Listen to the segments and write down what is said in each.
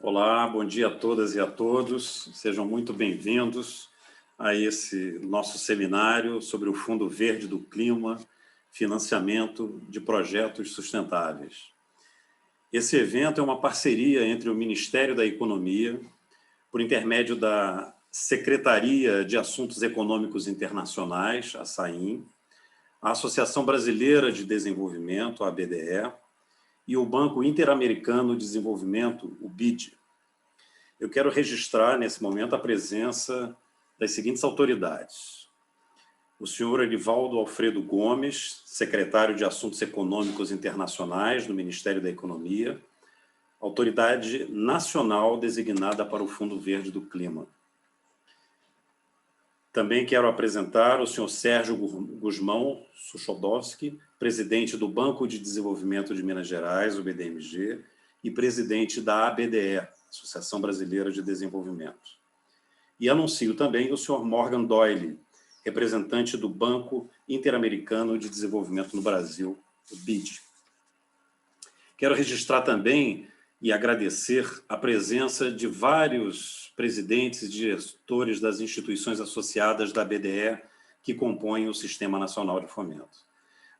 Olá, bom dia a todas e a todos. Sejam muito bem-vindos a esse nosso seminário sobre o Fundo Verde do Clima, financiamento de projetos sustentáveis. Esse evento é uma parceria entre o Ministério da Economia, por intermédio da Secretaria de Assuntos Econômicos Internacionais, a SAIM, a Associação Brasileira de Desenvolvimento, a ABDE, e o Banco Interamericano de Desenvolvimento, o BID. Eu quero registrar, nesse momento, a presença das seguintes autoridades. O senhor Erivaldo Alfredo Gomes, secretário de Assuntos Econômicos Internacionais do Ministério da Economia, autoridade nacional designada para o Fundo Verde do Clima. Também quero apresentar o senhor Sérgio Gusmão Suchodowski, presidente do Banco de Desenvolvimento de Minas Gerais, o BDMG, e presidente da ABDE, Associação Brasileira de Desenvolvimento. E anuncio também o senhor Morgan Doyle, representante do Banco Interamericano de Desenvolvimento no Brasil, o BID. Quero registrar também e agradecer a presença de vários presidentes e diretores das instituições associadas da BDE que compõem o Sistema Nacional de Fomento.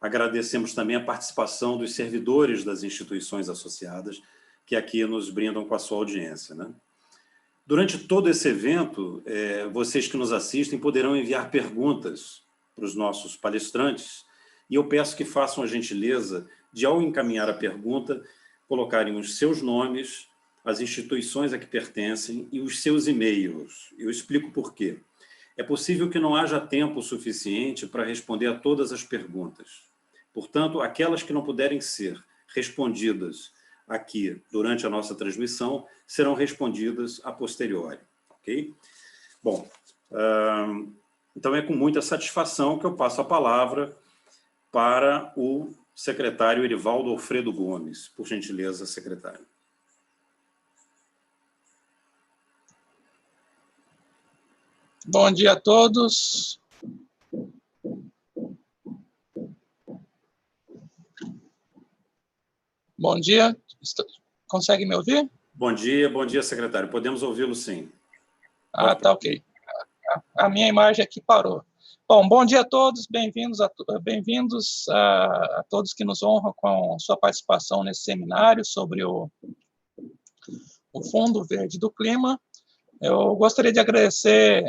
Agradecemos também a participação dos servidores das instituições associadas que aqui nos brindam com a sua audiência, né? Durante todo esse evento, vocês que nos assistem poderão enviar perguntas para os nossos palestrantes e eu peço que façam a gentileza de, ao encaminhar a pergunta, colocarem os seus nomes, as instituições a que pertencem e os seus e-mails. Eu explico por quê. É possível que não haja tempo suficiente para responder a todas as perguntas. Portanto, aquelas que não puderem ser respondidas aqui durante a nossa transmissão serão respondidas a posteriori, ok? Bom, então é com muita satisfação que eu passo a palavra para o secretário Erivaldo Alfredo Gomes. Por gentileza, secretário. Bom dia a todos. Bom dia. Consegue me ouvir? Bom dia, secretário. Podemos ouvi-lo, sim. Tá ok. A minha imagem aqui parou. Bom dia a todos, bem-vindos a todos que nos honram com sua participação nesse seminário sobre o Fundo Verde do Clima. Eu gostaria de agradecer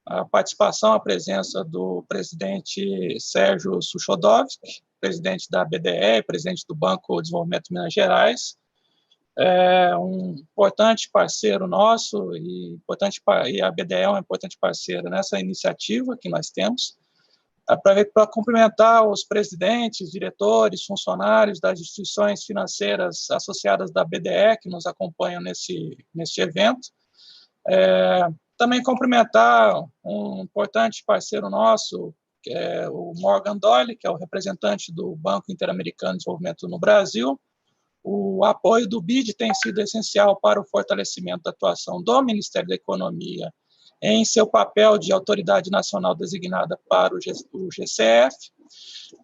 a participação, a presença do presidente Sérgio Suchodowski, presidente da BDE, presidente do Banco de Desenvolvimento de Minas Gerais, um importante parceiro nosso e a BDE é um importante parceiro nessa iniciativa que nós temos. Para cumprimentar os presidentes, diretores, funcionários das instituições financeiras associadas da BDE que nos acompanham nesse evento. Também cumprimentar um importante parceiro nosso, que é o Morgan Doyle, que é o representante do Banco Interamericano de Desenvolvimento no Brasil. O apoio do BID tem sido essencial para o fortalecimento da atuação do Ministério da Economia em seu papel de autoridade nacional designada para o GCF.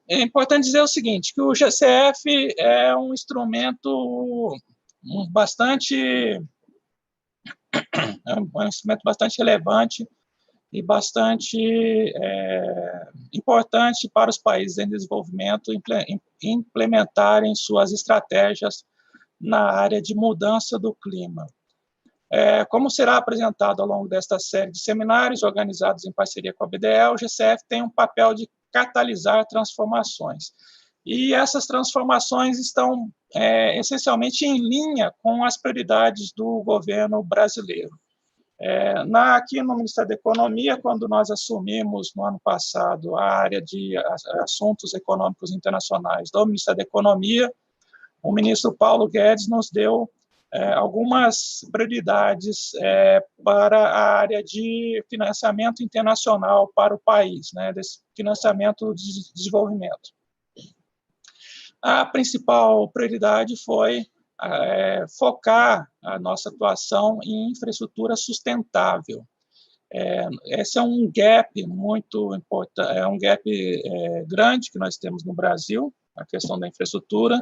É importante dizer o seguinte, que o GCF é um instrumento bastante relevante e bastante importante para os países em desenvolvimento implementarem suas estratégias na área de mudança do clima. Como será apresentado ao longo desta série de seminários organizados em parceria com a BDE, o GCF tem um papel de catalisar transformações. E essas transformações estão essencialmente em linha com as prioridades do governo brasileiro. Aqui no Ministério da Economia, quando nós assumimos no ano passado a área de assuntos econômicos internacionais do Ministério da Economia, o ministro Paulo Guedes nos deu algumas prioridades para a área de financiamento internacional para o país, desse financiamento de desenvolvimento. A principal prioridade foi focar a nossa atuação em infraestrutura sustentável. Esse é um gap muito importante, é um gap grande que nós temos no Brasil, a questão da infraestrutura,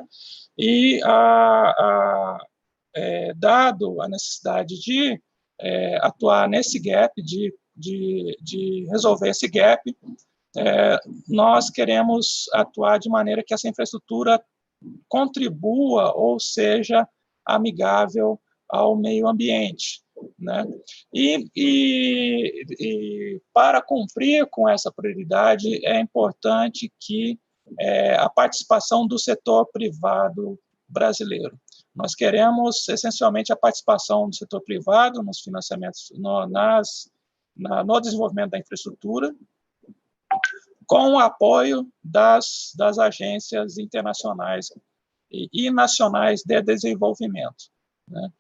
e dado a necessidade de atuar nesse gap, de resolver esse gap, nós queremos atuar de maneira que essa infraestrutura contribua ou seja amigável ao meio ambiente, né? E para cumprir com essa prioridade, é importante que a participação do setor privado brasileiro. Nós queremos, essencialmente, a participação do setor privado nos financiamentos, no desenvolvimento da infraestrutura, com o apoio das agências internacionais e nacionais de desenvolvimento, né?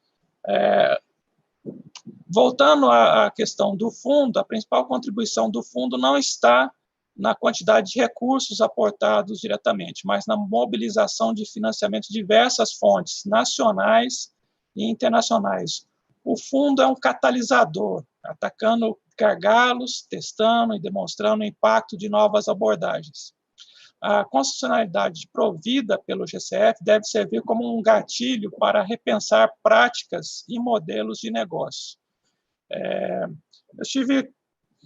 Voltando à questão do fundo, a principal contribuição do fundo não está na quantidade de recursos aportados diretamente, mas na mobilização de financiamento de diversas fontes, nacionais e internacionais. O fundo é um catalisador, atacando gargalos, testando e demonstrando o impacto de novas abordagens. A constitucionalidade provida pelo GCF deve servir como um gatilho para repensar práticas e modelos de negócio. Eu estive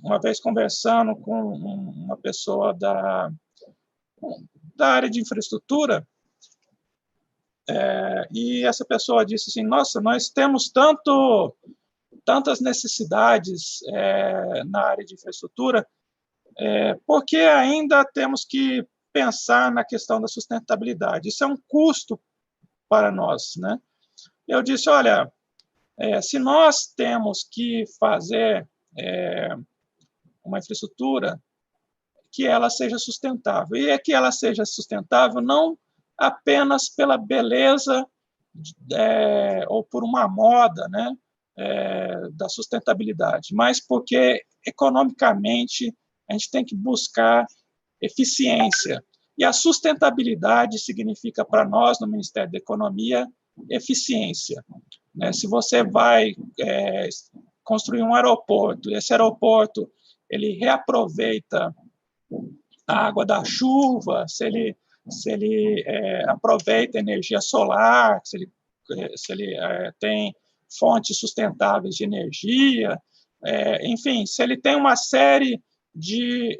uma vez conversando com uma pessoa da área de infraestrutura, e essa pessoa disse assim: nossa, nós temos tantas necessidades na área de infraestrutura, porque ainda temos que pensar na questão da sustentabilidade. Isso é um custo para nós, né? Eu disse: olha, se nós temos que fazer uma infraestrutura, que ela seja sustentável. E é que ela seja sustentável não apenas pela beleza ou por uma moda, né, da sustentabilidade, mas porque, economicamente, a gente tem que buscar eficiência. E a sustentabilidade significa, para nós, no Ministério da Economia, eficiência, né? Se você vai construir um aeroporto, e esse aeroporto ele reaproveita a água da chuva, se ele aproveita energia solar, se ele tem fontes sustentáveis de energia, enfim, se ele tem uma série de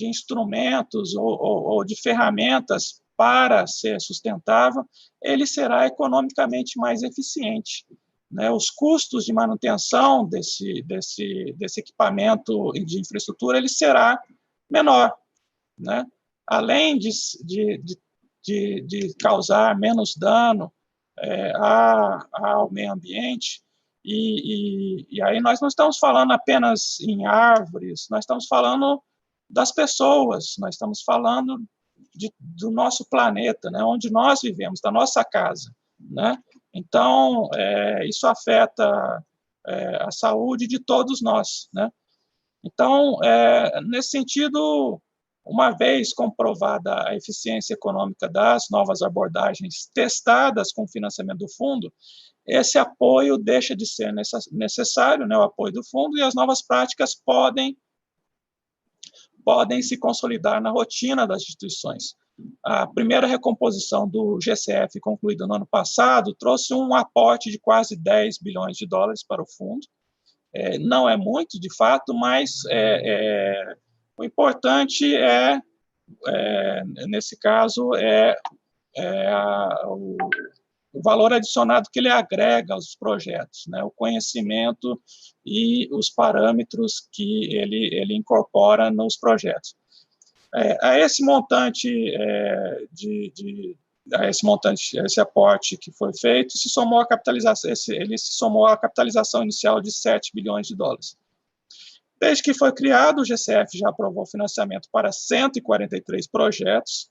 instrumentos ou de ferramentas para ser sustentável, ele será economicamente mais eficiente, né? Os custos de manutenção desse equipamento de infraestrutura ele será menor, né? Além de causar menos dano ao meio ambiente, e aí nós não estamos falando apenas em árvores, nós estamos falando das pessoas, nós estamos falando do nosso planeta, né, onde nós vivemos, da nossa casa, né? Então, isso afeta a saúde de todos nós, né? Então, nesse sentido, uma vez comprovada a eficiência econômica das novas abordagens testadas com o financiamento do fundo, esse apoio deixa de ser necessário, né, o apoio do fundo, e as novas práticas podem se consolidar na rotina das instituições. A primeira recomposição do GCF, concluída no ano passado, trouxe um aporte de quase 10 bilhões de dólares para o fundo. Não é muito, de fato, mas o importante nesse caso, o valor adicionado que ele agrega aos projetos, né? O conhecimento e os parâmetros que ele incorpora nos projetos. A esse montante, esse aporte que foi feito, se somou a capitalização, ele se somou à capitalização inicial de 7 bilhões de dólares. Desde que foi criado, o GCF já aprovou financiamento para 143 projetos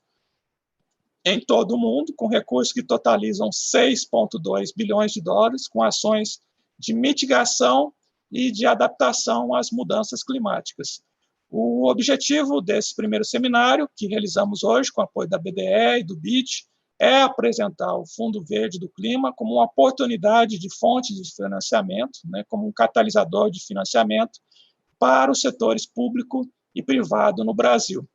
em todo o mundo, com recursos que totalizam 6,2 bilhões de dólares, com ações de mitigação e de adaptação às mudanças climáticas. O objetivo desse primeiro seminário, que realizamos hoje com o apoio da BDE e do BID, é apresentar o Fundo Verde do Clima como uma oportunidade de fonte de financiamento, né, como um catalisador de financiamento para os setores público e privado no Brasil.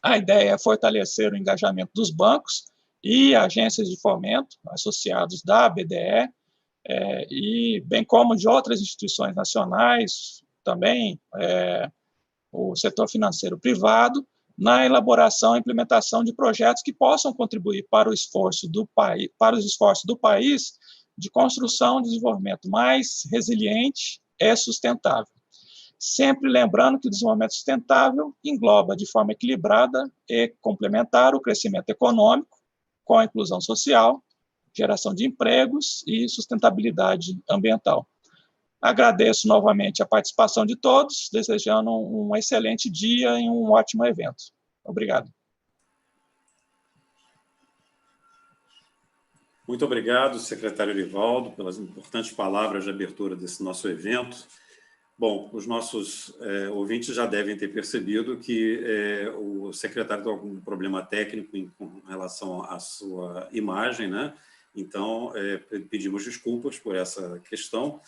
A ideia é fortalecer o engajamento dos bancos e agências de fomento associados da BDE, e bem como de outras instituições nacionais, também o setor financeiro privado, na elaboração e implementação de projetos que possam contribuir para o esforço do país, de construção de desenvolvimento mais resiliente e sustentável. Sempre lembrando que o desenvolvimento sustentável engloba de forma equilibrada e complementar o crescimento econômico com a inclusão social, geração de empregos e sustentabilidade ambiental. Agradeço novamente a participação de todos, desejando um excelente dia e um ótimo evento. Obrigado. Muito obrigado, secretário Erivaldo, pelas importantes palavras de abertura desse nosso evento. Bom, os nossos ouvintes já devem ter percebido que o secretário tem algum problema técnico com relação à sua imagem, né? Então, pedimos desculpas por essa questão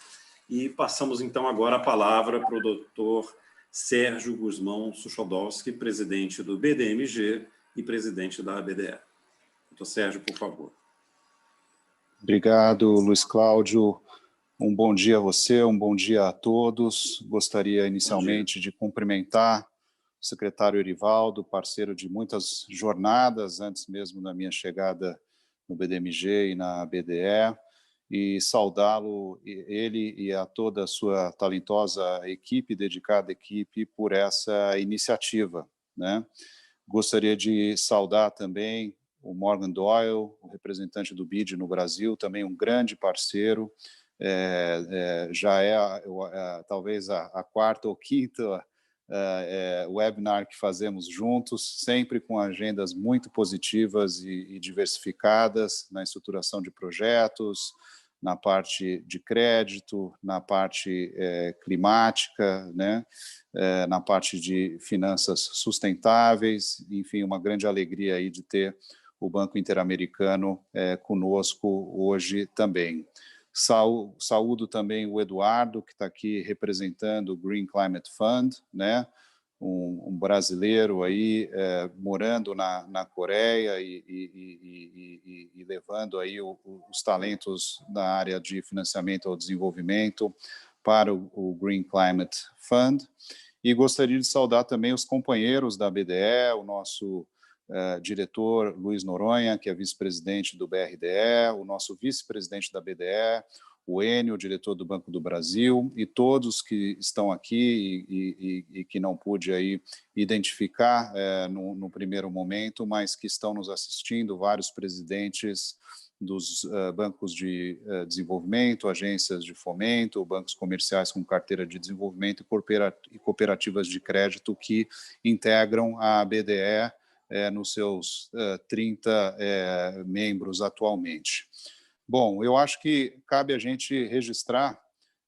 e passamos, então, agora a palavra para o doutor Sérgio Gusmão Suchodolski, presidente do BDMG e presidente da ABDE. Doutor Sérgio, por favor. Obrigado, Luiz Cláudio. Um bom dia a você, um bom dia a todos. Gostaria inicialmente de cumprimentar o secretário Erivaldo, parceiro de muitas jornadas, antes mesmo da minha chegada no BDMG e na BDE, e saudá-lo, ele e a toda a sua talentosa equipe, dedicada equipe, por essa iniciativa, né? Gostaria de saudar também o Morgan Doyle, o representante do BID no Brasil, também um grande parceiro, já talvez a quarta ou quinta webinar que fazemos juntos, sempre com agendas muito positivas e diversificadas na estruturação de projetos, na parte de crédito, na parte climática, né? Na parte de finanças sustentáveis, enfim, uma grande alegria aí de ter o Banco Interamericano conosco hoje também. Saúdo também o Eduardo, que está aqui representando o Green Climate Fund, né? Um brasileiro aí morando na Coreia e levando aí os talentos da área de financiamento ao desenvolvimento para o Green Climate Fund. E gostaria de saudar também os companheiros da BDE, o nosso diretor Luiz Noronha, que é vice-presidente do BRDE, o nosso vice-presidente da BDE, o Enio, diretor do Banco do Brasil, e todos que estão aqui e que não pude aí identificar no primeiro momento, mas que estão nos assistindo, vários presidentes dos bancos de desenvolvimento, agências de fomento, bancos comerciais com carteira de desenvolvimento e cooperativas de crédito que integram a BDE nos seus 30 membros atualmente. Bom, eu acho que cabe a gente registrar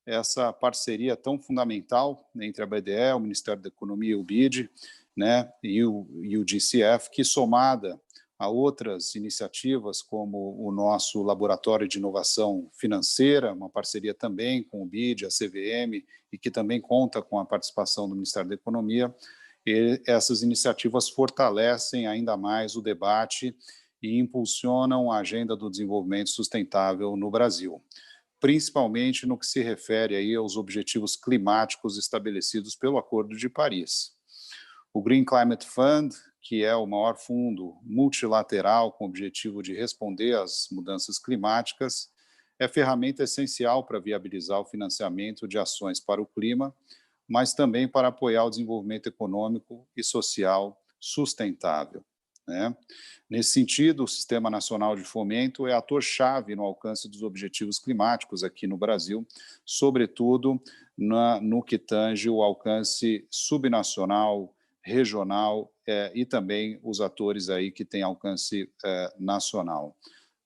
essa parceria tão fundamental entre a BDE, o Ministério da Economia e o BID, né, e o DCF, que somada a outras iniciativas, como o nosso Laboratório de Inovação Financeira, uma parceria também com o BID, a CVM, e que também conta com a participação do Ministério da Economia, e essas iniciativas fortalecem ainda mais o debate e impulsionam a agenda do desenvolvimento sustentável no Brasil, principalmente no que se refere aí aos objetivos climáticos estabelecidos pelo Acordo de Paris. O Green Climate Fund, que é o maior fundo multilateral com o objetivo de responder às mudanças climáticas, é ferramenta essencial para viabilizar o financiamento de ações para o clima, mas também para apoiar o desenvolvimento econômico e social sustentável, né? Nesse sentido, o Sistema Nacional de Fomento é ator-chave no alcance dos objetivos climáticos aqui no Brasil, sobretudo no que tange o alcance subnacional, regional e também os atores aí que têm alcance nacional.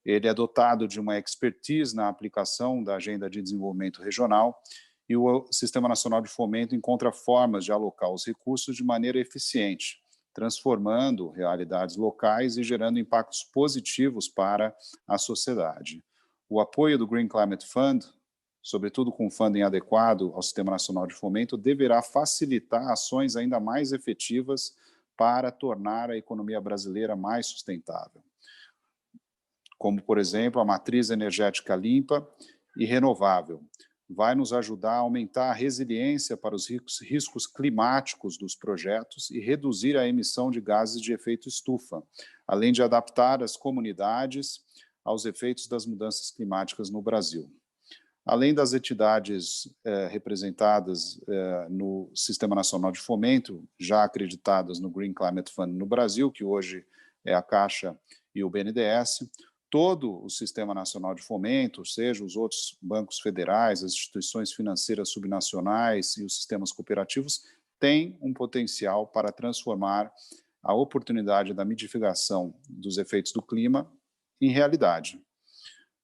Ele é dotado de uma expertise na aplicação da Agenda de Desenvolvimento Regional e o Sistema Nacional de Fomento encontra formas de alocar os recursos de maneira eficiente, transformando realidades locais e gerando impactos positivos para a sociedade. O apoio do Green Climate Fund, sobretudo com funding adequado ao Sistema Nacional de Fomento, deverá facilitar ações ainda mais efetivas para tornar a economia brasileira mais sustentável. como, por exemplo, a matriz energética limpa e renovável. Vai nos ajudar a aumentar a resiliência para os riscos climáticos dos projetos e reduzir a emissão de gases de efeito estufa, além de adaptar as comunidades aos efeitos das mudanças climáticas no Brasil. Além das entidades representadas no Sistema Nacional de Fomento, já acreditadas no Green Climate Fund no Brasil, que hoje é a Caixa e o BNDES, todo o Sistema Nacional de Fomento, ou seja, os outros bancos federais, as instituições financeiras subnacionais e os sistemas cooperativos, têm um potencial para transformar a oportunidade da mitigação dos efeitos do clima em realidade.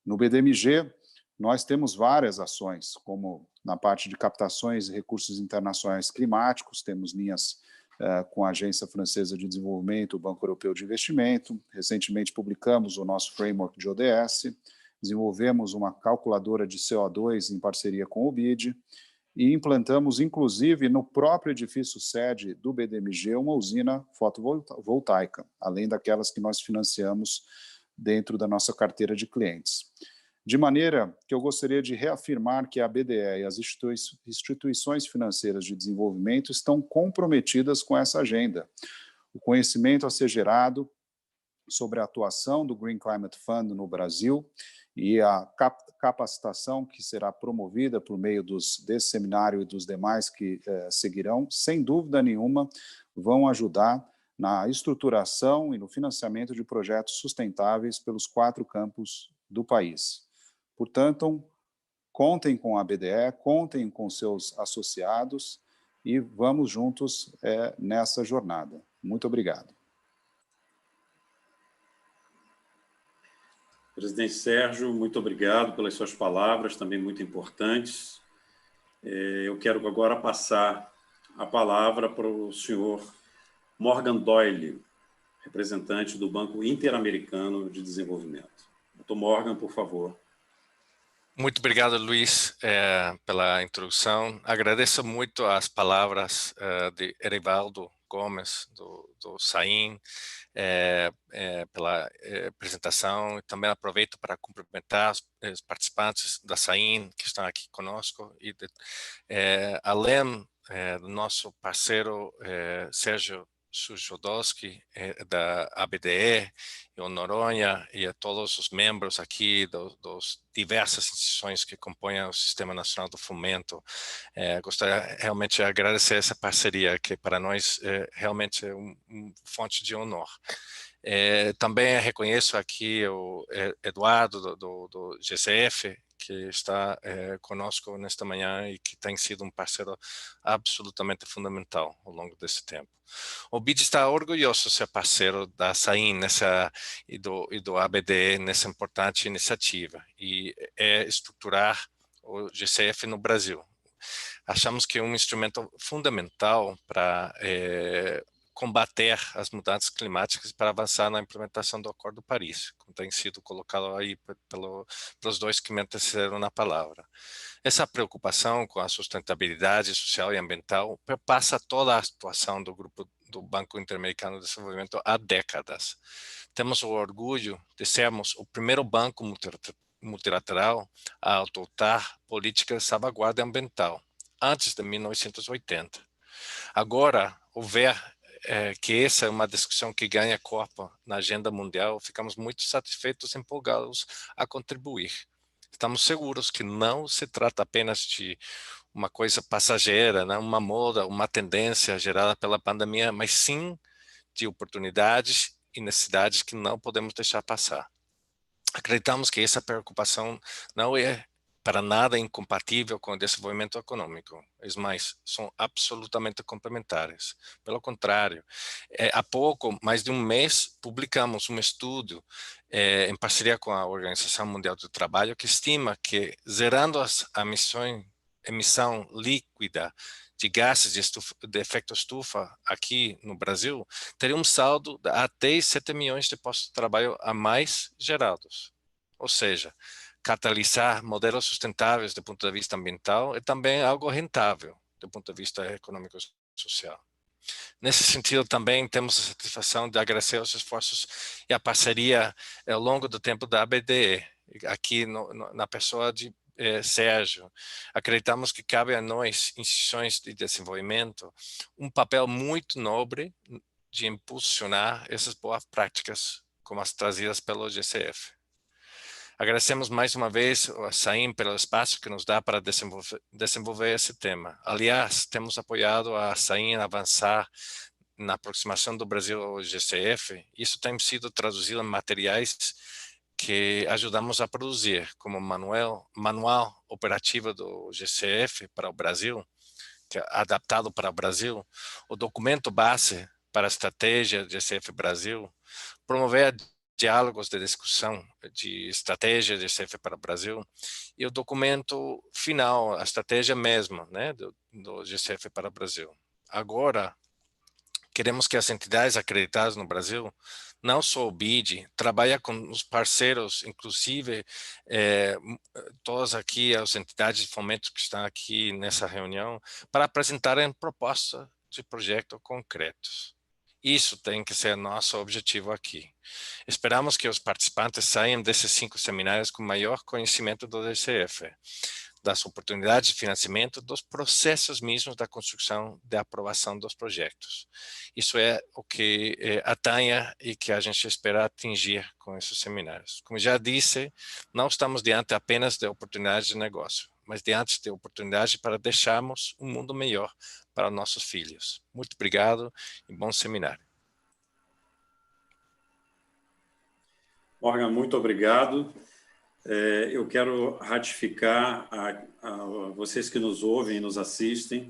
No BDMG, nós temos várias ações, como na parte de captações e recursos internacionais climáticos, temos linhas com a Agência Francesa de Desenvolvimento, o Banco Europeu de Investimento. Recentemente publicamos o nosso framework de ODS, desenvolvemos uma calculadora de CO2 em parceria com o BID e implantamos, inclusive, no próprio edifício sede do BDMG, uma usina fotovoltaica, além daquelas que nós financiamos dentro da nossa carteira de clientes. De maneira que eu gostaria de reafirmar que a BDE e as instituições financeiras de desenvolvimento estão comprometidas com essa agenda. O conhecimento a ser gerado sobre a atuação do Green Climate Fund no Brasil e a capacitação que será promovida por meio desse seminário e dos demais que seguirão, sem dúvida nenhuma, vão ajudar na estruturação e no financiamento de projetos sustentáveis pelos 4 campos do país. Portanto, contem com a BDE, contem com seus associados e vamos juntos nessa jornada. Muito obrigado. Presidente Sérgio, muito obrigado pelas suas palavras, também muito importantes. Eu quero agora passar a palavra para o senhor Morgan Doyle, representante do Banco Interamericano de Desenvolvimento. Dr. Morgan, por favor. Muito obrigado, Luiz, pela introdução. Agradeço muito as palavras de Erivaldo Gomes, do SAIN, pela apresentação. E também aproveito para cumprimentar os participantes da SAIN que estão aqui conosco, e além do nosso parceiro Sérgio Sujodowski, da ABDE, e o Noronha, e a todos os membros aqui dos diversas instituições que compõem o Sistema Nacional do Fomento. Gostaria realmente de agradecer essa parceria, que para nós realmente é uma fonte de honor. Também reconheço aqui o Eduardo do GCF, que está conosco nesta manhã e que tem sido um parceiro absolutamente fundamental ao longo desse tempo. O BID está orgulhoso de ser parceiro da SAIN e do ABDE nessa importante iniciativa e estruturar o GCF no Brasil. Achamos que é um instrumento fundamental para combater as mudanças climáticas para avançar na implementação do Acordo de Paris, como tem sido colocado aí pelos dois que me antecederam na palavra. Essa preocupação com a sustentabilidade social e ambiental perpassa toda a atuação do grupo do Banco Interamericano de Desenvolvimento há décadas. Temos o orgulho de sermos o primeiro banco multilateral a adotar políticas de salvaguarda ambiental, antes de 1980. Agora, que essa é uma discussão que ganha corpo na agenda mundial, ficamos muito satisfeitos e empolgados a contribuir. Estamos seguros que não se trata apenas de uma coisa passageira, né? Uma moda, uma tendência gerada pela pandemia, mas sim de oportunidades e necessidades que não podemos deixar passar. Acreditamos que essa preocupação não é para nada incompatível com o desenvolvimento econômico. As mais são absolutamente complementares. Pelo contrário, há pouco, mais de um mês, publicamos um estudo em parceria com a Organização Mundial do Trabalho que estima que, zerando a emissão líquida de gases de efeito estufa aqui no Brasil, teria um saldo de até 7 milhões de postos de trabalho a mais gerados. Ou seja, catalisar modelos sustentáveis do ponto de vista ambiental é também algo rentável do ponto de vista econômico e social. Nesse sentido, também temos a satisfação de agradecer os esforços e a parceria ao longo do tempo da ABDE, aqui na pessoa de Sérgio. Acreditamos que cabe a nós, instituições de desenvolvimento, um papel muito nobre de impulsionar essas boas práticas, como as trazidas pelo GCF. Agradecemos mais uma vez a SAIM pelo espaço que nos dá para desenvolver esse tema. Aliás, temos apoiado a SAIM a avançar na aproximação do Brasil ao GCF. Isso tem sido traduzido em materiais que ajudamos a produzir, como o manual operativo do GCF para o Brasil, que é adaptado para o Brasil, o documento base para a estratégia GCF Brasil, promover diálogos de discussão de estratégia GCF para o Brasil e o documento final, a estratégia mesmo, né, do GCF para o Brasil. Agora, queremos que as entidades acreditadas no Brasil, não só o BID, trabalhem com os parceiros, inclusive todas aqui as entidades de fomento que estão aqui nessa reunião, para apresentarem propostas de projetos concretos. Isso tem que ser nosso objetivo aqui. Esperamos que os participantes saiam desses 5 seminários com maior conhecimento do DCF, das oportunidades de financiamento, dos processos mesmos da construção e aprovação dos projetos. Isso é o que atanha e que a gente espera atingir com esses seminários. Como já disse, não estamos diante apenas de oportunidades de negócio, mas diante de oportunidades para deixarmos um mundo melhor para nossos filhos. Muito obrigado e bom seminário. Morgan, muito obrigado. Eu quero ratificar a vocês que nos ouvem e nos assistem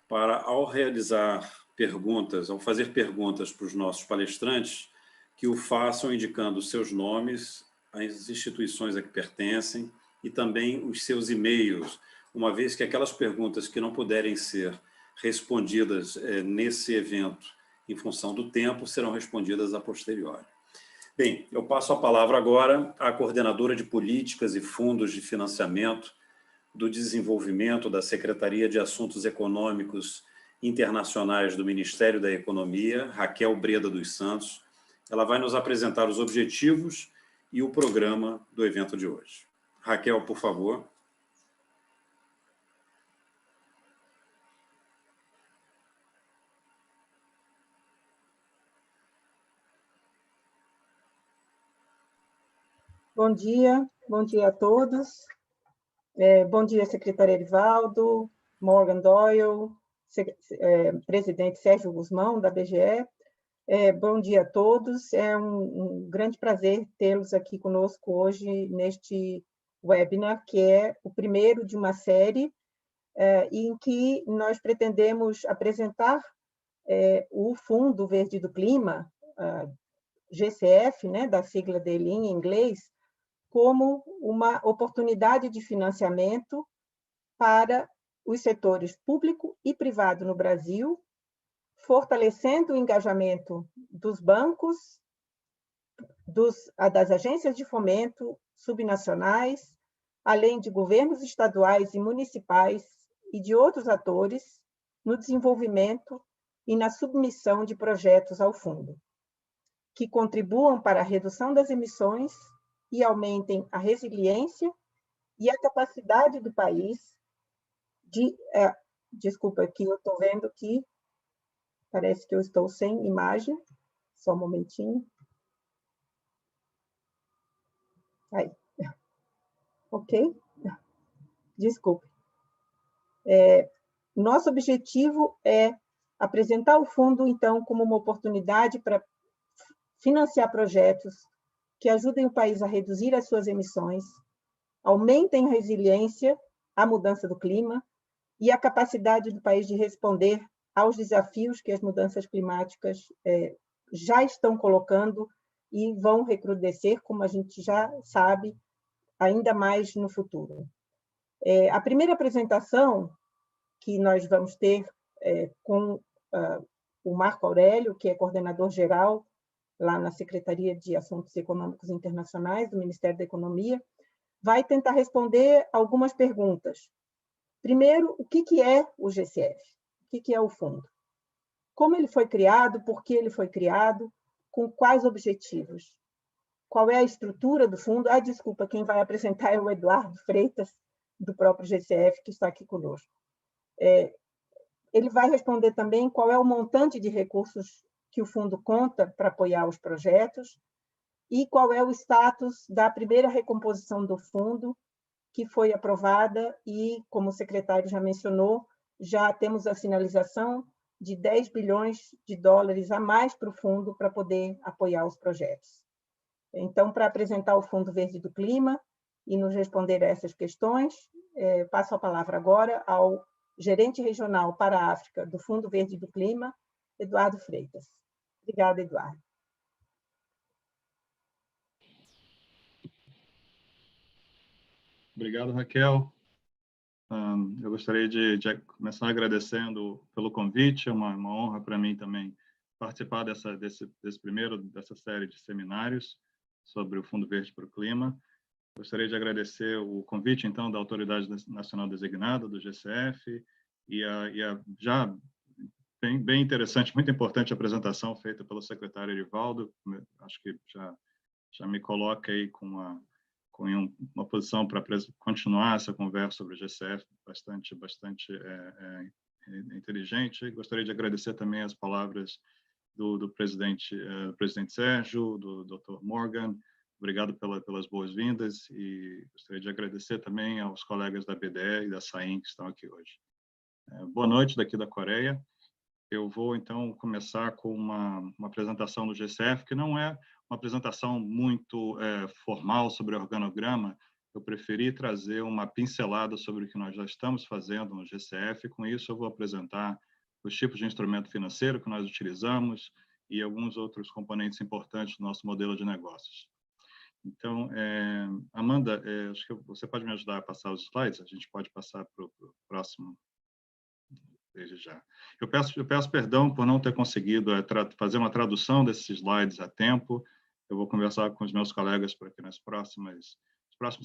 para, ao realizar perguntas, ao fazer perguntas para os nossos palestrantes, que o façam indicando os seus nomes, as instituições a que pertencem e também os seus e-mails, uma vez que aquelas perguntas que não puderem ser respondidas nesse evento em função do tempo serão respondidas a posteriori. Bem, eu passo a palavra agora à coordenadora de políticas e fundos de financiamento do desenvolvimento da Secretaria de Assuntos Econômicos Internacionais do Ministério da Economia, Raquel Breda dos Santos. Ela vai nos apresentar os objetivos e o programa do evento de hoje. Raquel, por favor. Bom dia a todos. Bom dia, secretário Erivaldo, Morgan Doyle, presidente Sérgio Gusmão, da BGE. Bom dia a todos. É um grande prazer tê-los aqui conosco hoje neste webinar, que é o primeiro de uma série em que nós pretendemos apresentar o Fundo Verde do Clima, GCF, né, da sigla dele em inglês, como uma oportunidade de financiamento para os setores público e privado no Brasil, fortalecendo o engajamento dos bancos, das agências de fomento subnacionais, além de governos estaduais e municipais e de outros atores no desenvolvimento e na submissão de projetos ao fundo, que contribuam para a redução das emissões e aumentem a resiliência e a capacidade do país de... desculpa, aqui eu estou vendo que parece que eu estou sem imagem. Só um momentinho. Aí. Ok? Desculpe. Nosso objetivo é apresentar o fundo, então, como uma oportunidade para financiar projetos que ajudem o país a reduzir as suas emissões, aumentem a resiliência à mudança do clima e a capacidade do país de responder aos desafios que as mudanças climáticas já estão colocando e vão recrudescer, como a gente já sabe, ainda mais no futuro. A primeira apresentação que nós vamos ter com o Marco Aurélio, que é coordenador geral lá na Secretaria de Assuntos Econômicos Internacionais do Ministério da Economia, vai tentar responder algumas perguntas. Primeiro, o que é o GCF? O que é o fundo? como ele foi criado, por que ele foi criado, com quais objetivos. Qual é a estrutura do fundo? Desculpa, quem vai apresentar é o Eduardo Freitas, do próprio GCF, que está aqui conosco. Ele vai responder também qual é o montante de recursos que o fundo conta para apoiar os projetos e qual é o status da primeira recomposição do fundo, que foi aprovada e, como o secretário já mencionou, já temos a sinalização de 10 bilhões de dólares a mais para o fundo para poder apoiar os projetos. Então, para apresentar o Fundo Verde do Clima e nos responder a essas questões, passo a palavra agora ao gerente regional para a África do Fundo Verde do Clima, Eduardo Freitas. Obrigada, Eduardo. Obrigado, Raquel. Eu gostaria de começar agradecendo pelo convite. É uma honra para mim também participar dessa série de seminários sobre o Fundo Verde para o Clima. Gostaria de agradecer o convite, então, da Autoridade Nacional Designada, do GCF, e já bem interessante, muito importante a apresentação feita pelo secretário Erivaldo. Acho que já me coloca aí com uma posição para continuar essa conversa sobre o GCF, bastante inteligente. Gostaria de agradecer também as palavras do presidente Sérgio, do Dr. Morgan. Obrigado pelas boas-vindas e gostaria de agradecer também aos colegas da BDE e da SAIN que estão aqui hoje. Boa noite daqui da Coreia. Eu vou, então, começar com uma apresentação do GCF, que não é uma apresentação muito formal sobre o organograma. Eu preferi trazer uma pincelada sobre o que nós já estamos fazendo no GCF. Com isso, eu vou apresentar os tipos de instrumento financeiro que nós utilizamos e alguns outros componentes importantes do nosso modelo de negócios. Então, Amanda, acho que você pode me ajudar a passar os slides? A gente pode passar para o próximo desde já. Eu peço perdão por não ter conseguido fazer uma tradução desses slides a tempo. Eu vou conversar com os meus colegas para que nos próximos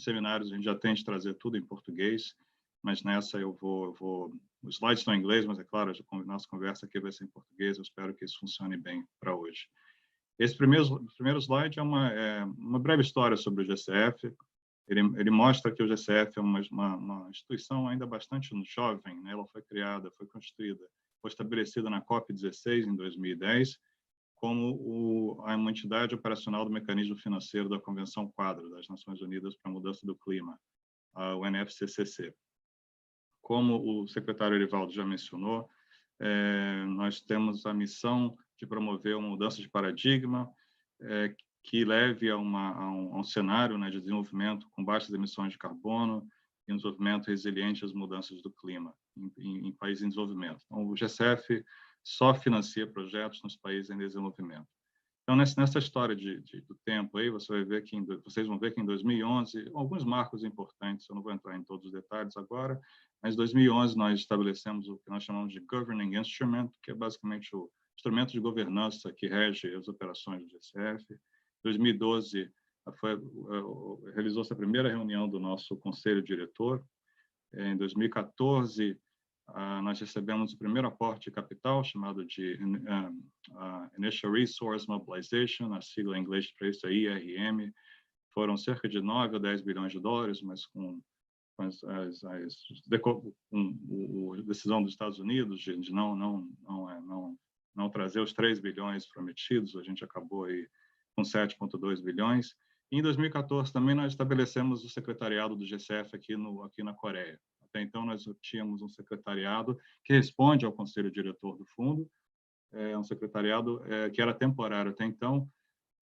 seminários a gente já tente trazer tudo em português, mas nessa os slides estão em inglês, mas é claro, a nossa conversa aqui vai ser em português. Eu espero que isso funcione bem para hoje. Esse primeiro slide é uma breve história sobre o GCF. Ele mostra que o GCF é uma instituição ainda bastante jovem, né? Ela foi criada, foi constituída, foi estabelecida na COP16 em 2010 como uma entidade operacional do mecanismo financeiro da Convenção Quadro das Nações Unidas para a Mudança do Clima, a UNFCCC. Como o secretário Erivaldo já mencionou, nós temos a missão de promover uma mudança de paradigma que leve a um cenário, né, de desenvolvimento com baixas emissões de carbono e um desenvolvimento resiliente às mudanças do clima em países em desenvolvimento. Então, o GCF só financia projetos nos países em desenvolvimento. Então, nessa história do tempo aí, vocês vão ver que em 2011, alguns marcos importantes, eu não vou entrar em todos os detalhes agora, mas em 2011 nós estabelecemos o que nós chamamos de Governing Instrument, que é basicamente o instrumento de governança que rege as operações do GCF. Em 2012, realizou-se a primeira reunião do nosso conselho diretor. Em 2014, nós recebemos o primeiro aporte de capital, chamado de Initial Resource Mobilization, a sigla em inglês para isso é IRM. Foram cerca de 9 ou 10 bilhões de dólares, mas com a decisão dos Estados Unidos de não trazer os 3 bilhões prometidos, a gente acabou aí com 7,2 bilhões. E em 2014 também nós estabelecemos o secretariado do GCF aqui na Coreia. Até então nós tínhamos um secretariado que responde ao conselho diretor do fundo, um secretariado que era temporário até então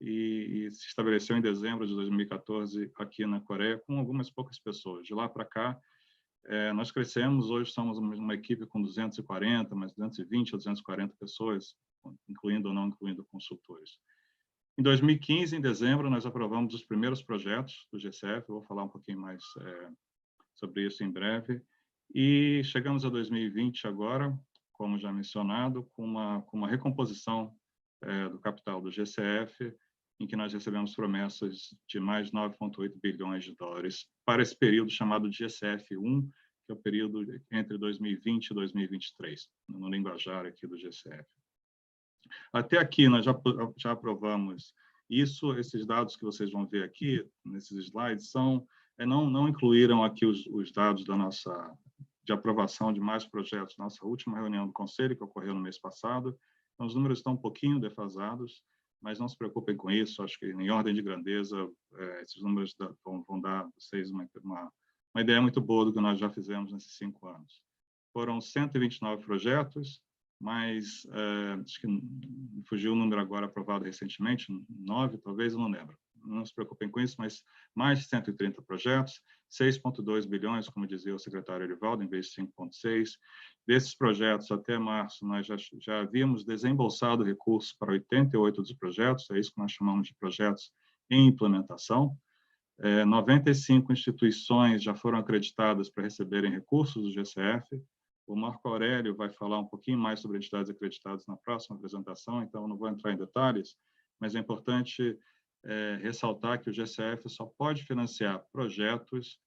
e se estabeleceu em dezembro de 2014 aqui na Coreia com algumas poucas pessoas. De lá para cá, nós crescemos, hoje somos uma equipe com 240, mais 220 a 240 pessoas, incluindo ou não incluindo consultores. Em 2015, em dezembro, nós aprovamos os primeiros projetos do GCF, eu vou falar um pouquinho mais sobre isso em breve, e chegamos a 2020 agora, como já mencionado, com uma recomposição do capital do GCF, em que nós recebemos promessas de mais 9,8 bilhões de dólares para esse período chamado de GCF1, que é o período entre 2020 e 2023, no linguajar aqui do GCF. Até aqui, nós já aprovamos isso. Esses dados que vocês vão ver aqui, nesses slides, não incluíram aqui os dados de aprovação de mais projetos. Nossa última reunião do Conselho, que ocorreu no mês passado. Então, os números estão um pouquinho defasados, mas não se preocupem com isso. Acho que, em ordem de grandeza, esses números vão dar a vocês uma ideia muito boa do que nós já fizemos nesses 5 anos. Foram 129 projetos, mas acho que fugiu o número agora aprovado recentemente, 9, talvez, eu não lembro. Não se preocupem com isso, mas mais de 130 projetos, 6,2 bilhões, como dizia o secretário Erivaldo, em vez de 5,6. Desses projetos, até março, nós já havíamos desembolsado recursos para 88 dos projetos, é isso que nós chamamos de projetos em implementação. 95 instituições já foram acreditadas para receberem recursos do GCF. O Marco Aurélio vai falar um pouquinho mais sobre entidades acreditadas na próxima apresentação, então eu não vou entrar em detalhes, mas é importante ressaltar que o GCF só pode financiar projetos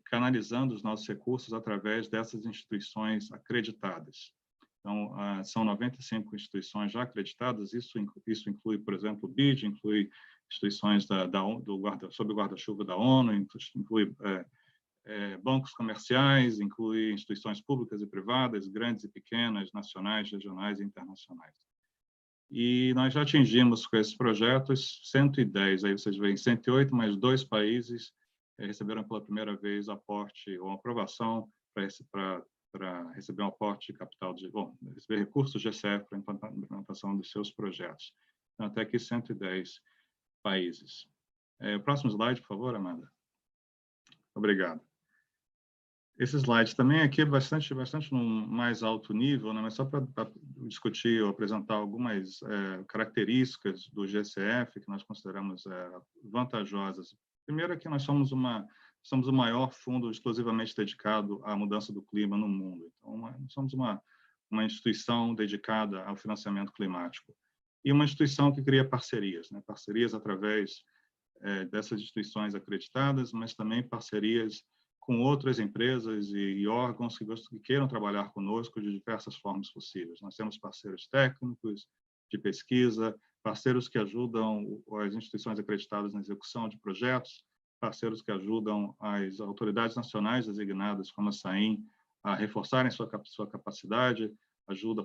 canalizando os nossos recursos através dessas instituições acreditadas. Então, são 95 instituições já acreditadas, isso inclui, por exemplo, o BID, inclui instituições sob o guarda-chuva da ONU, inclui bancos comerciais, inclui instituições públicas e privadas, grandes e pequenas, nacionais, regionais e internacionais. E nós já atingimos com esses projetos 110, aí vocês veem 108, mais 2 países receberam pela primeira vez aporte ou aprovação para receber um aporte de capital, receber recursos GCF para a implementação dos seus projetos. Então, até aqui 110 países. O próximo slide, por favor, Amanda. Obrigado. Esse slide também aqui é bastante no mais alto nível, né? Mas só para discutir ou apresentar algumas características do GCF que nós consideramos vantajosas. Primeiro é que nós somos o maior fundo exclusivamente dedicado à mudança do clima no mundo. Então, nós somos uma instituição dedicada ao financiamento climático. E uma instituição que cria parcerias, né? Parcerias através dessas instituições acreditadas, mas também parcerias com outras empresas e órgãos que queiram trabalhar conosco de diversas formas possíveis. Nós temos parceiros técnicos de pesquisa, parceiros que ajudam as instituições acreditadas na execução de projetos, parceiros que ajudam as autoridades nacionais designadas, como a SAIM, a reforçarem sua capacidade,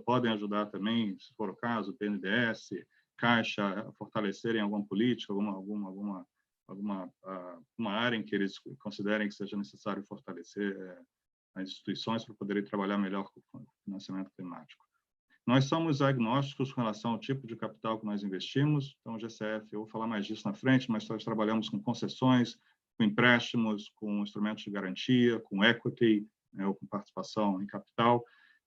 podem ajudar também, se for o caso, o BNDES, Caixa, a fortalecerem alguma política, alguma área em que eles considerem que seja necessário fortalecer as instituições para poderem trabalhar melhor com o financiamento climático. Nós somos agnósticos com relação ao tipo de capital que nós investimos. Então, o GCF, eu vou falar mais disso na frente, mas nós trabalhamos com concessões, com empréstimos, com instrumentos de garantia, com equity, ou com participação em capital.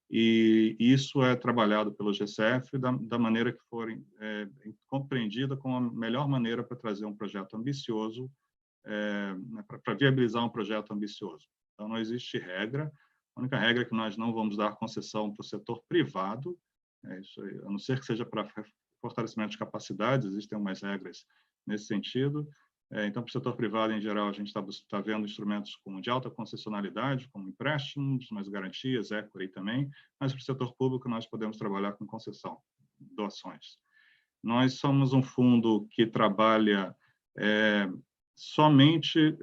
E isso é trabalhado pelo GCF da maneira que for compreendida como a melhor maneira para trazer um projeto ambicioso, para viabilizar um projeto ambicioso. Então, não existe regra. A única regra é que nós não vamos dar concessão para o setor privado, isso aí, a não ser que seja para fortalecimento de capacidades, existem algumas regras nesse sentido. Então, para o setor privado, em geral, a gente está vendo instrumentos de alta concessionalidade, como empréstimos, mas garantias, equity também, mas para o setor público nós podemos trabalhar com concessão, doações. Nós somos um fundo que trabalha somente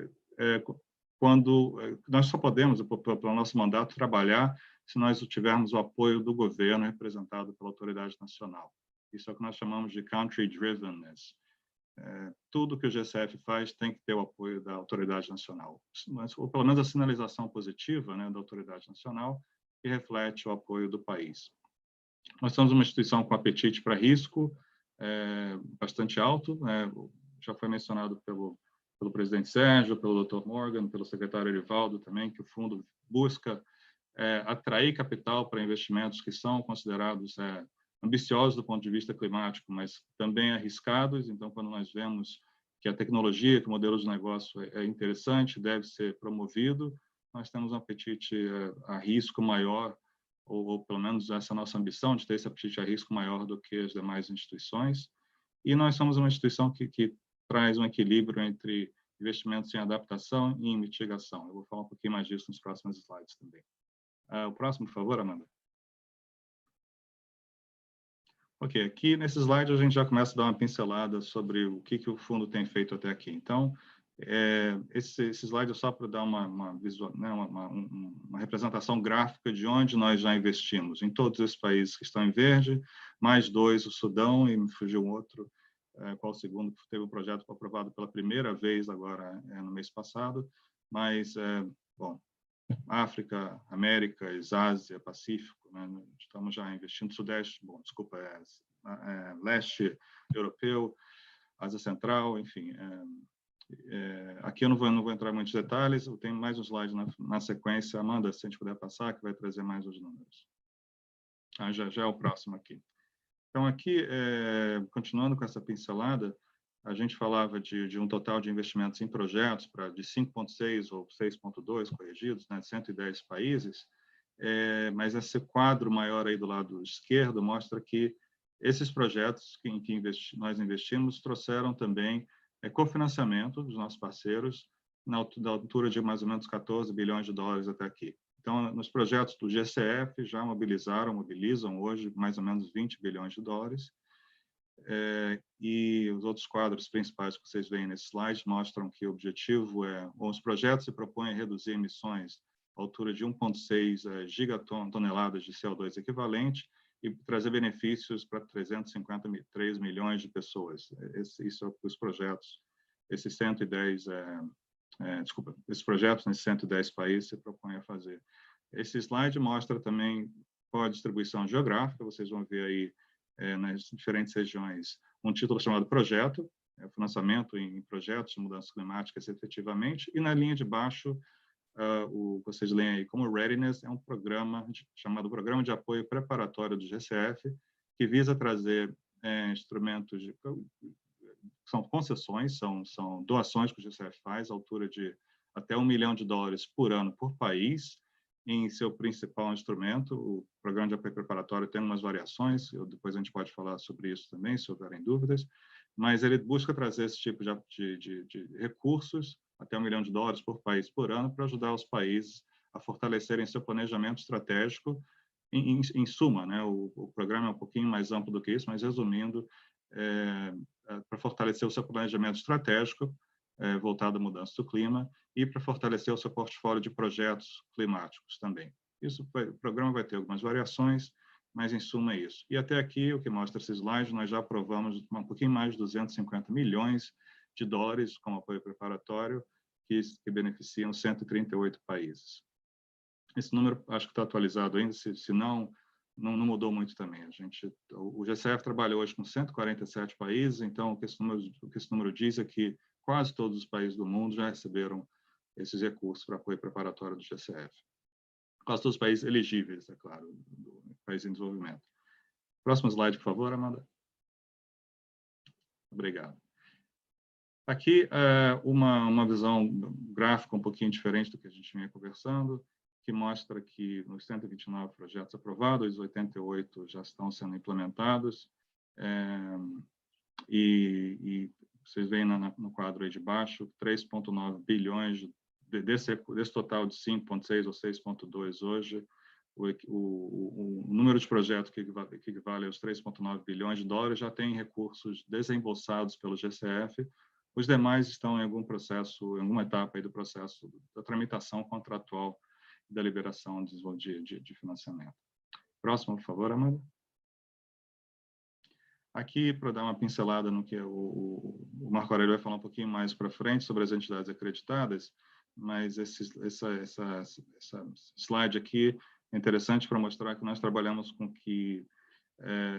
quando... Nós só podemos, pelo nosso mandato, trabalhar se nós tivermos o apoio do governo representado pela autoridade nacional. Isso é o que nós chamamos de country drivenness. Tudo que o GCF faz tem que ter o apoio da autoridade nacional, ou pelo menos a sinalização positiva, né, da autoridade nacional, que reflete o apoio do país. Nós somos uma instituição com apetite para risco bastante alto, já foi mencionado pelo presidente Sérgio, pelo Dr. Morgan, pelo secretário Erivaldo também, que o fundo busca atrair capital para investimentos que são considerados ambiciosos do ponto de vista climático, mas também arriscados. Então, quando nós vemos que a tecnologia, que o modelo de negócio é interessante, deve ser promovido, nós temos um apetite a risco maior, ou pelo menos essa é a nossa ambição, de ter esse apetite a risco maior do que as demais instituições. E nós somos uma instituição que traz um equilíbrio entre investimentos em adaptação e em mitigação. Eu vou falar um pouquinho mais disso nos próximos slides também. O próximo, por favor, Amanda. Ok, aqui nesse slide a gente já começa a dar uma pincelada sobre o que o fundo tem feito até aqui. Então, esse slide é só para dar uma representação gráfica de onde nós já investimos. Em todos esses países que estão em verde, mais 2, o Sudão, e me fugiu um outro, qual o segundo, que teve um projeto aprovado pela primeira vez agora no mês passado, mas, bom, África, Américas, Ásia, Pacífico, né? Estamos já investindo no Sudeste, bom, desculpa, Leste Europeu, Ásia Central, enfim. Aqui eu não vou entrar em muitos detalhes, eu tenho mais um slide na sequência. Amanda, se a gente puder passar, que vai trazer mais os números. Já é o próximo aqui. Então, aqui, continuando com essa pincelada, a gente falava de um total de investimentos em projetos de 5,6 ou 6,2 corrigidos, né, 110 países, mas esse quadro maior aí do lado esquerdo mostra que esses projetos em que nós investimos trouxeram também cofinanciamento dos nossos parceiros da altura de mais ou menos 14 bilhões de dólares até aqui. Então, nos projetos do GCF já mobilizam hoje mais ou menos 20 bilhões de dólares. E os outros quadros principais que vocês veem nesse slide mostram que o objetivo os projetos se propõem a reduzir emissões à altura de 1,6 gigatoneladas de CO2 equivalente e trazer benefícios para 353 milhões de pessoas. Isso é os projetos, esses 110, esses projetos nesses 110 países se propõem a fazer. Esse slide mostra também qual a distribuição geográfica, vocês vão ver aí nas diferentes regiões, um título chamado projeto, financiamento em projetos de mudanças climáticas efetivamente, e na linha de baixo, vocês leem aí como Readiness, é um programa chamado Programa de Apoio Preparatório do GCF, que visa trazer instrumentos, são concessões, são doações que o GCF faz, à altura de até $1 milhão por ano por país, em seu principal instrumento. O Programa de Apoio Preparatório tem umas variações, depois a gente pode falar sobre isso também, se houverem dúvidas, mas ele busca trazer esse tipo de recursos, até $1 milhão por país por ano, para ajudar os países a fortalecerem seu planejamento estratégico. Em suma, né, o programa é um pouquinho mais amplo do que isso, mas resumindo, para fortalecer o seu planejamento estratégico, voltado à mudança do clima, e para fortalecer o seu portfólio de projetos climáticos também. O programa vai ter algumas variações, mas em suma é isso. E até aqui, o que mostra esse slide, nós já aprovamos um pouquinho mais de 250 milhões de dólares como apoio preparatório, que beneficiam 138 países. Esse número acho que está atualizado ainda, se não mudou muito também. O GCF trabalha hoje com 147 países, então o que esse número diz é que quase todos os países do mundo já receberam esses recursos para apoio preparatório do GCF. Quase todos os países elegíveis, é claro, do país em desenvolvimento. Próximo slide, por favor, Amanda. Obrigado. Aqui uma visão gráfica um pouquinho diferente do que a gente vinha conversando, que mostra que nos 129 projetos aprovados, 88 já estão sendo implementados, e vocês veem no quadro aí de baixo, 3,9 bilhões, desse total de 5,6 ou 6,2 hoje, o número de projetos que equivale aos 3,9 bilhões de dólares já tem recursos desembolsados pelo GCF, os demais estão em algum processo, em alguma etapa aí do processo da tramitação contratual da liberação de financiamento. Próximo, por favor, Amanda. Aqui, para dar uma pincelada no que o Marco Aurélio vai falar um pouquinho mais para frente sobre as entidades acreditadas, mas essa slide aqui é interessante para mostrar que nós trabalhamos com que,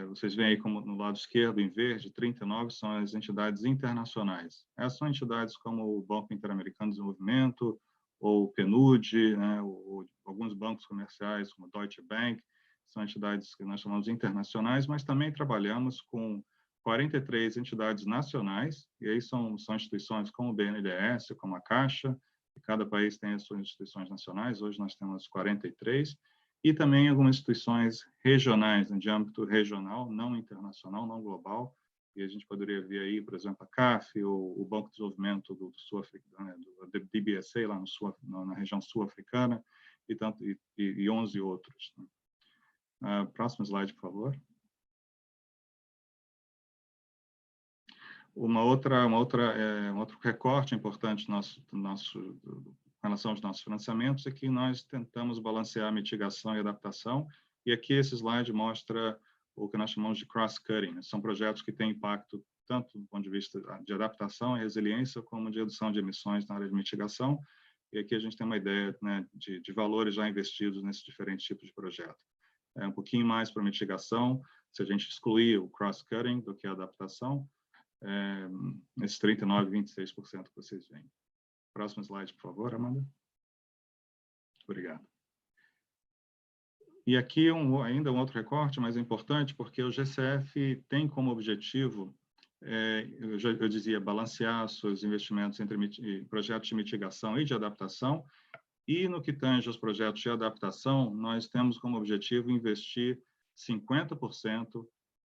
vocês veem aí como no lado esquerdo, em verde, 39 são as entidades internacionais. Essas são entidades como o Banco Interamericano de Desenvolvimento, ou o PNUD, né, ou alguns bancos comerciais, como Deutsche Bank, são entidades que nós chamamos internacionais, mas também trabalhamos com 43 entidades nacionais, e aí são instituições como o BNDES, como a Caixa, e cada país tem as suas instituições nacionais, hoje nós temos 43, e também algumas instituições regionais, de âmbito regional, não internacional, não global, e a gente poderia ver aí, por exemplo, a CAF, ou o Banco de Desenvolvimento do Sul-Africano, do DBSA, lá na região sul-africana, e 11 outros. Né? Próximo slide, por favor. Um outro recorte importante em relação aos nossos financiamentos é que nós tentamos balancear a mitigação e adaptação, e aqui esse slide mostra o que nós chamamos de cross-cutting. São projetos que têm impacto tanto do ponto de vista de adaptação e resiliência, como de redução de emissões na área de mitigação, e aqui a gente tem uma ideia, né, de valores já investidos nesses diferentes tipos de projeto. Um pouquinho mais para mitigação, se a gente excluir o cross-cutting do que a adaptação, esses 39%, 26% que vocês veem. Próximo slide, por favor, Amanda. Obrigado. E aqui ainda um outro recorte, mas é importante, porque o GCF tem como objetivo, eu dizia, balancear seus investimentos entre projetos de mitigação e de adaptação, e no que tange aos projetos de adaptação, nós temos como objetivo investir 50%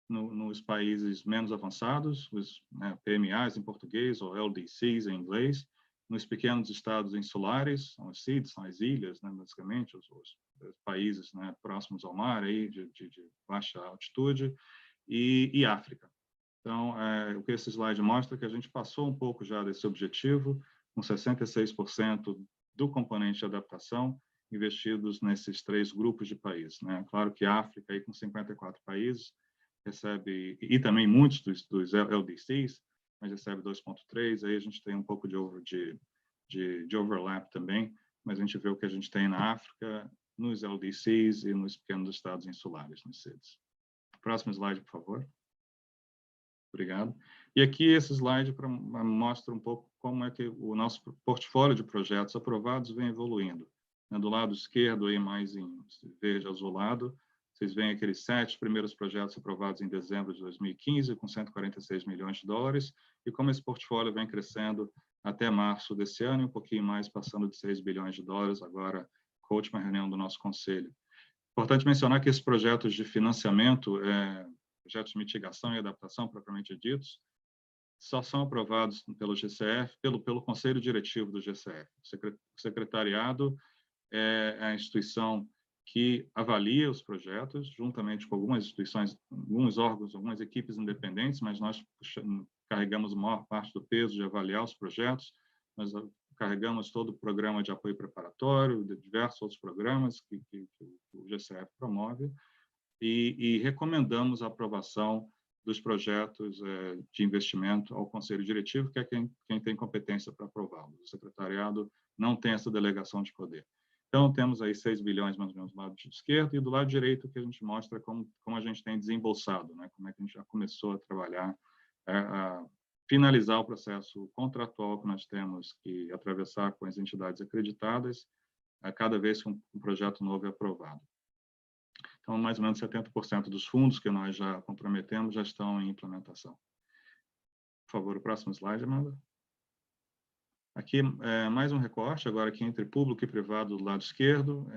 nos países menos avançados, os PMAs em português, ou LDCs em inglês, nos pequenos estados insulares, são os SIDs, são as ilhas, né, basicamente, os países, né, próximos ao mar, aí, de baixa altitude, e África. Então, o que esse slide mostra é que a gente passou um pouco já desse objetivo, com 66% do componente de adaptação investidos nesses 3 grupos de países, né? Claro que a África, aí, com 54 países, recebe, e também muitos dos LDCs, mas recebe 2,3, aí a gente tem um pouco de overlap também, mas a gente vê o que a gente tem na África, nos LDCs e nos pequenos estados insulares, nos SIDs. Próximo slide, por favor. Obrigado. E aqui esse slide mostra um pouco como é que o nosso portfólio de projetos aprovados vem evoluindo. Do lado esquerdo, aí mais em verde azulado, vocês veem aqueles 7 primeiros projetos aprovados em dezembro de 2015, com 146 milhões de dólares, e como esse portfólio vem crescendo até março desse ano, e um pouquinho mais, passando de 6 bilhões de dólares, agora com a última reunião do nosso conselho. Importante mencionar que esses projetos de financiamento, projetos de mitigação e adaptação, propriamente ditos, só são aprovados pelo GCF, pelo Conselho Diretivo do GCF. O secretariado é a instituição que avalia os projetos, juntamente com algumas instituições, alguns órgãos, algumas equipes independentes, mas nós carregamos a maior parte do peso de avaliar os projetos. Nós carregamos todo o programa de apoio preparatório, de diversos outros programas que o GCF promove, e recomendamos a aprovação dos projetos de investimento ao Conselho Diretivo, que é quem tem competência para aprová-los. O secretariado não tem essa delegação de poder. Então, temos aí 6 bilhões, mais ou menos, do lado esquerdo, e do lado direito que a gente mostra como a gente tem desembolsado, né? Como é que a gente já começou a trabalhar, a finalizar o processo contratual que nós temos que atravessar com as entidades acreditadas a cada vez que um projeto novo é aprovado. Então, mais ou menos 70% dos fundos que nós já comprometemos já estão em implementação. Por favor, o próximo slide, Amanda. Aqui, mais um recorte, agora aqui entre público e privado do lado esquerdo,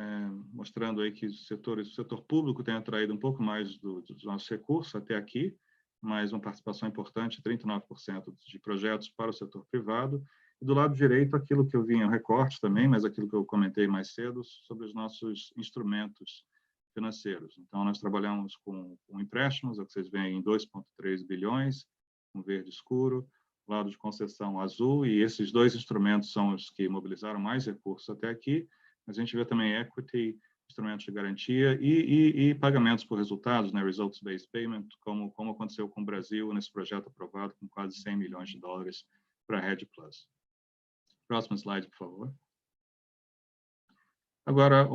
mostrando aí que o setor público tem atraído um pouco mais dos nossos recursos até aqui, mas uma participação importante, 39% de projetos para o setor privado. E do lado direito, aquilo que eu vi em um recorte também, mas aquilo que eu comentei mais cedo, sobre os nossos instrumentos financeiros. Então, nós trabalhamos com empréstimos, é o que vocês veem em 2,3 bilhões, com verde escuro, lado de concessão azul, e esses 2 instrumentos são os que mobilizaram mais recursos até aqui. A gente vê também equity, instrumentos de garantia e pagamentos por resultados, né, results-based payment, como aconteceu com o Brasil nesse projeto aprovado com quase 100 milhões de dólares para a REDD+. Próximo slide, por favor. Agora,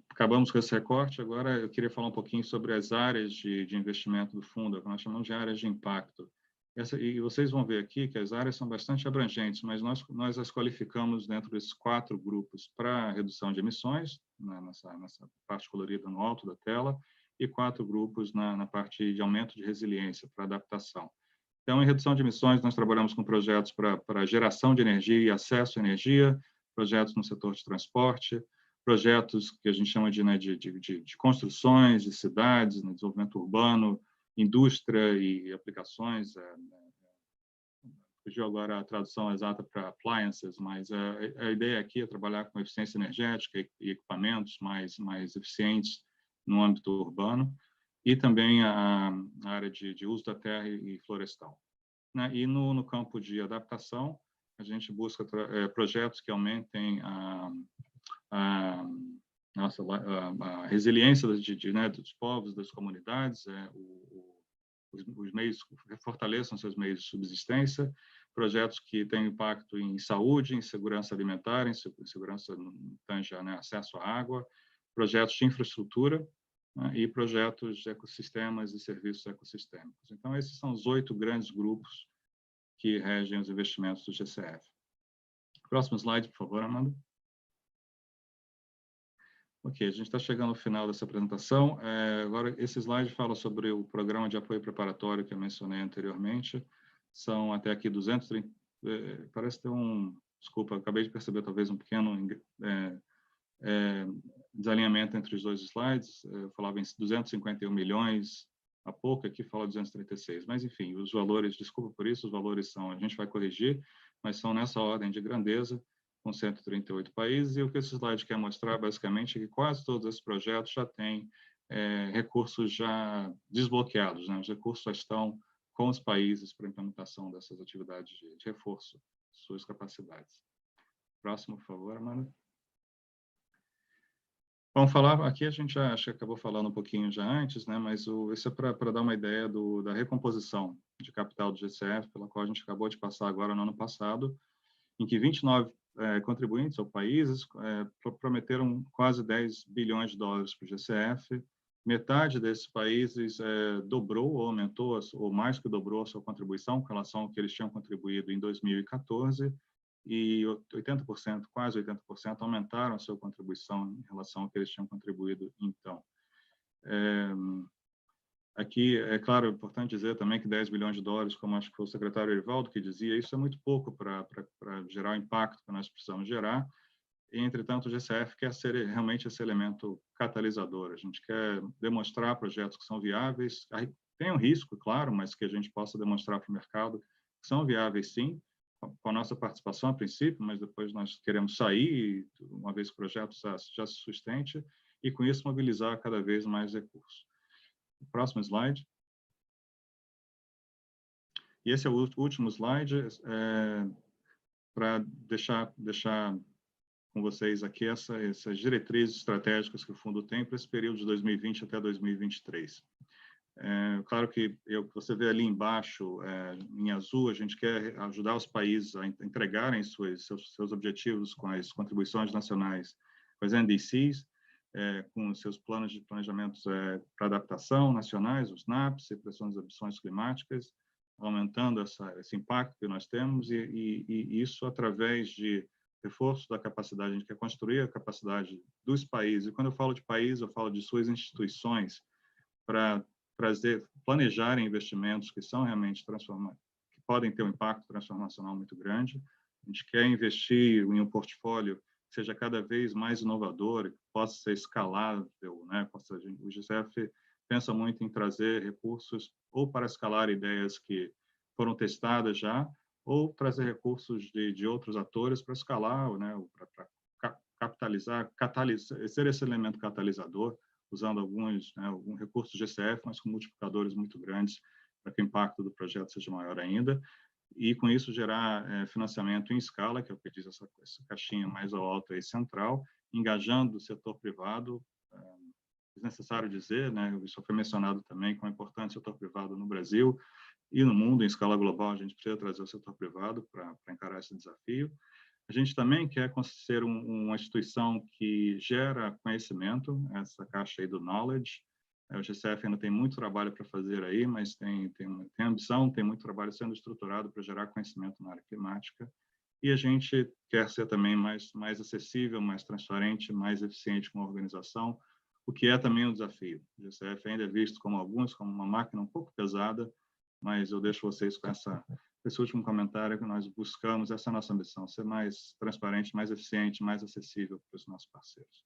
acabamos com esse recorte, agora eu queria falar um pouquinho sobre as áreas de investimento do fundo, que nós chamamos de áreas de impacto. E vocês vão ver aqui que as áreas são bastante abrangentes, mas nós as qualificamos dentro desses 4 grupos para redução de emissões, né, nessa parte colorida no alto da tela, e 4 grupos na parte de aumento de resiliência, para adaptação. Então, em redução de emissões, nós trabalhamos com projetos para geração de energia e acesso à energia, projetos no setor de transporte, projetos que a gente chama de construções de cidades, no desenvolvimento urbano, indústria e aplicações. Fugiu agora a tradução exata para appliances, mas a ideia aqui é trabalhar com eficiência energética e equipamentos mais eficientes no âmbito urbano, e também a área de uso da terra e florestal. né? E no campo de adaptação, a gente busca projetos que aumentem a resiliência né, dos povos, das comunidades, os meios, fortaleçam seus meios de subsistência, projetos que têm impacto em saúde, em segurança alimentar, em segurança no tange, né, acesso à água, projetos de infraestrutura, né, e projetos de ecossistemas e serviços ecossistêmicos. Então, esses são os 8 grandes grupos que regem os investimentos do GCF. Próximo slide, por favor, Amanda. Ok, a gente está chegando ao final dessa apresentação. Agora, esse slide fala sobre o programa de apoio preparatório que eu mencionei anteriormente. São até aqui 230... parece ter desculpa, acabei de perceber talvez um pequeno desalinhamento entre os 2 slides. Eu falava em 251 milhões há pouco, aqui fala 236. Mas, enfim, os valores, desculpa por isso, os valores são, a gente vai corrigir, mas são nessa ordem de grandeza, com 138 países, e o que esse slide quer mostrar, basicamente, é que quase todos esses projetos já têm recursos já desbloqueados, né? Os recursos já estão com os países para a implementação dessas atividades de reforço de suas capacidades. Próximo, por favor, Amanda. Vamos falar, aqui a gente já acho que acabou falando um pouquinho já antes, né? Mas isso é para dar uma ideia da recomposição de capital do GCF, pela qual a gente acabou de passar agora no ano passado, em que 29 contribuintes ou países prometeram quase 10 bilhões de dólares para o GCF. Metade desses países dobrou ou aumentou, ou mais que dobrou a sua contribuição com relação ao que eles tinham contribuído em 2014, e 80%, quase 80%, aumentaram a sua contribuição em relação ao que eles tinham contribuído então. Aqui, é claro, é importante dizer também que 10 bilhões de dólares, como acho que foi o secretário Erivaldo que dizia, isso é muito pouco para gerar o impacto que nós precisamos gerar. E, entretanto, o GCF quer ser realmente esse elemento catalisador. A gente quer demonstrar projetos que são viáveis, tem um risco, claro, mas que a gente possa demonstrar para o mercado que são viáveis, sim, com a nossa participação a princípio, mas depois nós queremos sair, uma vez que o projeto já se sustente, e com isso mobilizar cada vez mais recursos. Próximo slide. E esse é o último slide, para deixar com vocês aqui essas diretrizes estratégicas que o fundo tem para esse período de 2020 até 2023. Claro que você vê ali embaixo, em azul, a gente quer ajudar os países a entregarem seus objetivos com as contribuições nacionais, com as NDCs, com os seus planos de planejamentos para adaptação nacionais, os NAPs, repressão das ambições climáticas, aumentando esse impacto que nós temos, e isso através de reforço da capacidade. A gente quer construir a capacidade dos países, e quando eu falo de país, eu falo de suas instituições, para planejarem investimentos que são realmente que podem ter um impacto transformacional muito grande. A gente quer investir em um portfólio que seja cada vez mais inovador, que possa ser escalável, né? O GCF pensa muito em trazer recursos ou para escalar ideias que foram testadas já, ou trazer recursos de outros atores para escalar, né? Para capitalizar, ser esse elemento catalisador, usando alguns recursos GCF, mas com multiplicadores muito grandes, para que o impacto do projeto seja maior ainda, e com isso gerar financiamento em escala, que é o que diz essa caixinha mais ao alto aí central, engajando o setor privado. É necessário dizer, né, isso foi mencionado também, com a importância do setor privado no Brasil e no mundo, em escala global, a gente precisa trazer o setor privado para encarar esse desafio. A gente também quer ser uma instituição que gera conhecimento, essa caixa aí do knowledge. O GCF ainda tem muito trabalho para fazer aí, mas tem ambição, tem muito trabalho sendo estruturado para gerar conhecimento na área climática. E a gente quer ser também mais acessível, mais transparente, mais eficiente com a organização, o que é também um desafio. O GCF ainda é visto como uma máquina um pouco pesada, mas eu deixo vocês com esse último comentário, que nós buscamos, essa é a nossa ambição, ser mais transparente, mais eficiente, mais acessível para os nossos parceiros.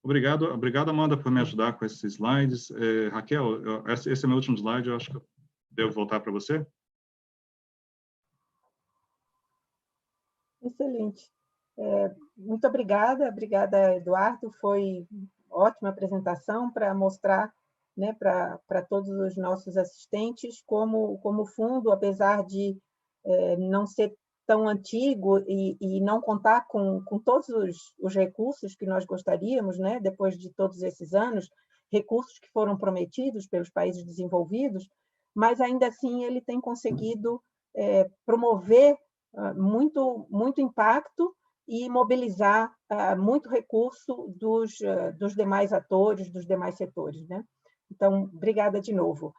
Obrigado, Amanda, por me ajudar com esses slides. Raquel, esse é meu último slide, eu acho que eu devo voltar para você. Excelente. Muito obrigada, Eduardo, foi ótima apresentação para mostrar né, para todos os nossos assistentes, como o fundo, apesar de não ser tão antigo e não contar com todos os recursos que nós gostaríamos, né, depois de todos esses anos, recursos que foram prometidos pelos países desenvolvidos, mas ainda assim ele tem conseguido promover muito impacto e mobilizar muito recurso dos demais atores, dos demais setores, né? Então, obrigada de novo.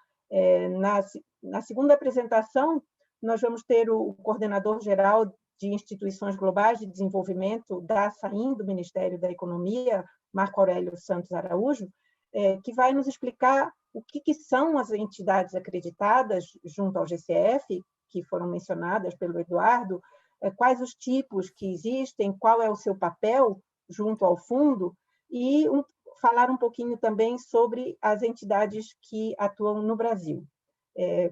Na segunda apresentação, nós vamos ter o coordenador-geral de instituições globais de desenvolvimento da SAIN, do Ministério da Economia, Marco Aurélio Santos Araújo, que vai nos explicar o que são as entidades acreditadas junto ao GCF, que foram mencionadas pelo Eduardo, quais os tipos que existem, qual é o seu papel junto ao fundo, e falar um pouquinho também sobre as entidades que atuam no Brasil.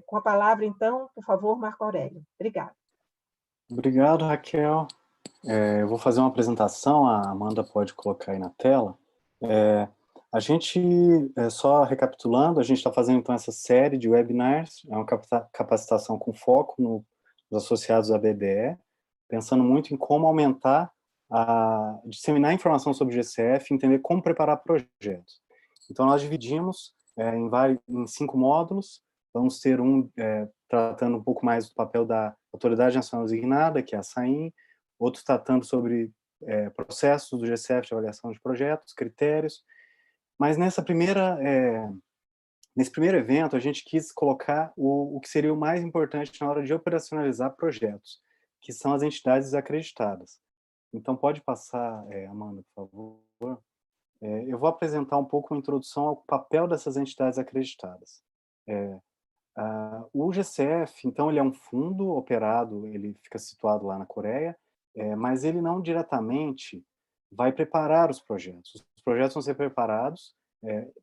Com a palavra, então, por favor, Marco Aurélio. Obrigada. Obrigado, Raquel. Eu vou fazer uma apresentação, a Amanda pode colocar aí na tela. A gente, só recapitulando, a gente está fazendo então essa série de webinars, é uma capacitação com foco nos associados à BDE, pensando muito em como aumentar, disseminar informação sobre o GCF, entender como preparar projetos. Então, nós dividimos em 5 módulos. Vamos ter tratando um pouco mais do papel da Autoridade Nacional Designada, que é a SAIN, outros tratando sobre processos do GCF de avaliação de projetos, critérios. Mas nesse primeiro evento, a gente quis colocar o que seria o mais importante na hora de operacionalizar projetos, que são as entidades acreditadas. Então, pode passar, Amanda, por favor. Eu vou apresentar um pouco uma introdução ao papel dessas entidades acreditadas. O GCF, então, ele é um fundo operado, ele fica situado lá na Coreia, mas ele não diretamente vai preparar os projetos. Os projetos vão ser preparados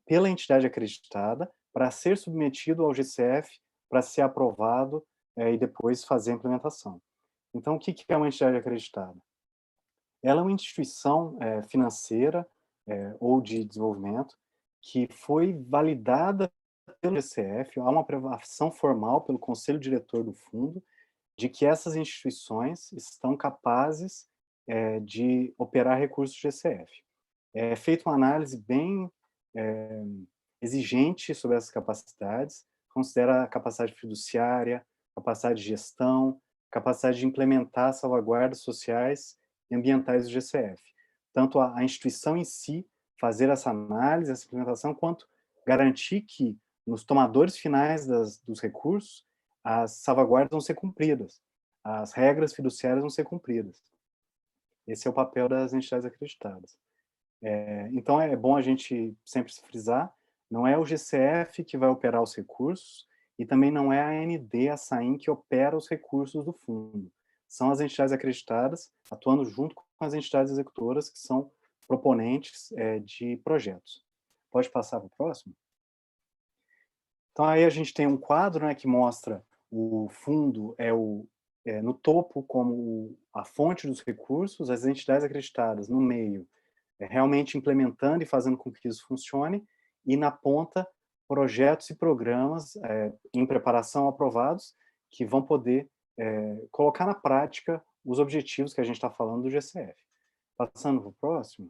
pela entidade acreditada para ser submetido ao GCF, para ser aprovado e depois fazer a implementação. Então, o que é uma entidade acreditada? Ela é uma instituição financeira ou de desenvolvimento que foi validada pelo GCF, há uma aprovação formal pelo Conselho Diretor do Fundo de que essas instituições estão capazes de operar recursos do GCF. É feita uma análise bem exigente sobre essas capacidades, considera a capacidade fiduciária, capacidade de gestão, capacidade de implementar salvaguardas sociais e ambientais do GCF. Tanto a instituição em si fazer essa análise, essa implementação, quanto garantir que nos tomadores finais dos recursos, as salvaguardas vão ser cumpridas, as regras fiduciárias vão ser cumpridas. Esse é o papel das entidades acreditadas. Então, é bom a gente sempre frisar, não é o GCF que vai operar os recursos e também não é a AND, a SAIN, que opera os recursos do fundo. São as entidades acreditadas atuando junto com as entidades executoras que são proponentes de projetos. Pode passar para o próximo? Então, aí a gente tem um quadro, né, que mostra o fundo no topo como a fonte dos recursos, as entidades acreditadas no meio, realmente implementando e fazendo com que isso funcione, e na ponta, projetos e programas em preparação aprovados que vão poder colocar na prática os objetivos que a gente está falando do GCF. Passando para o próximo.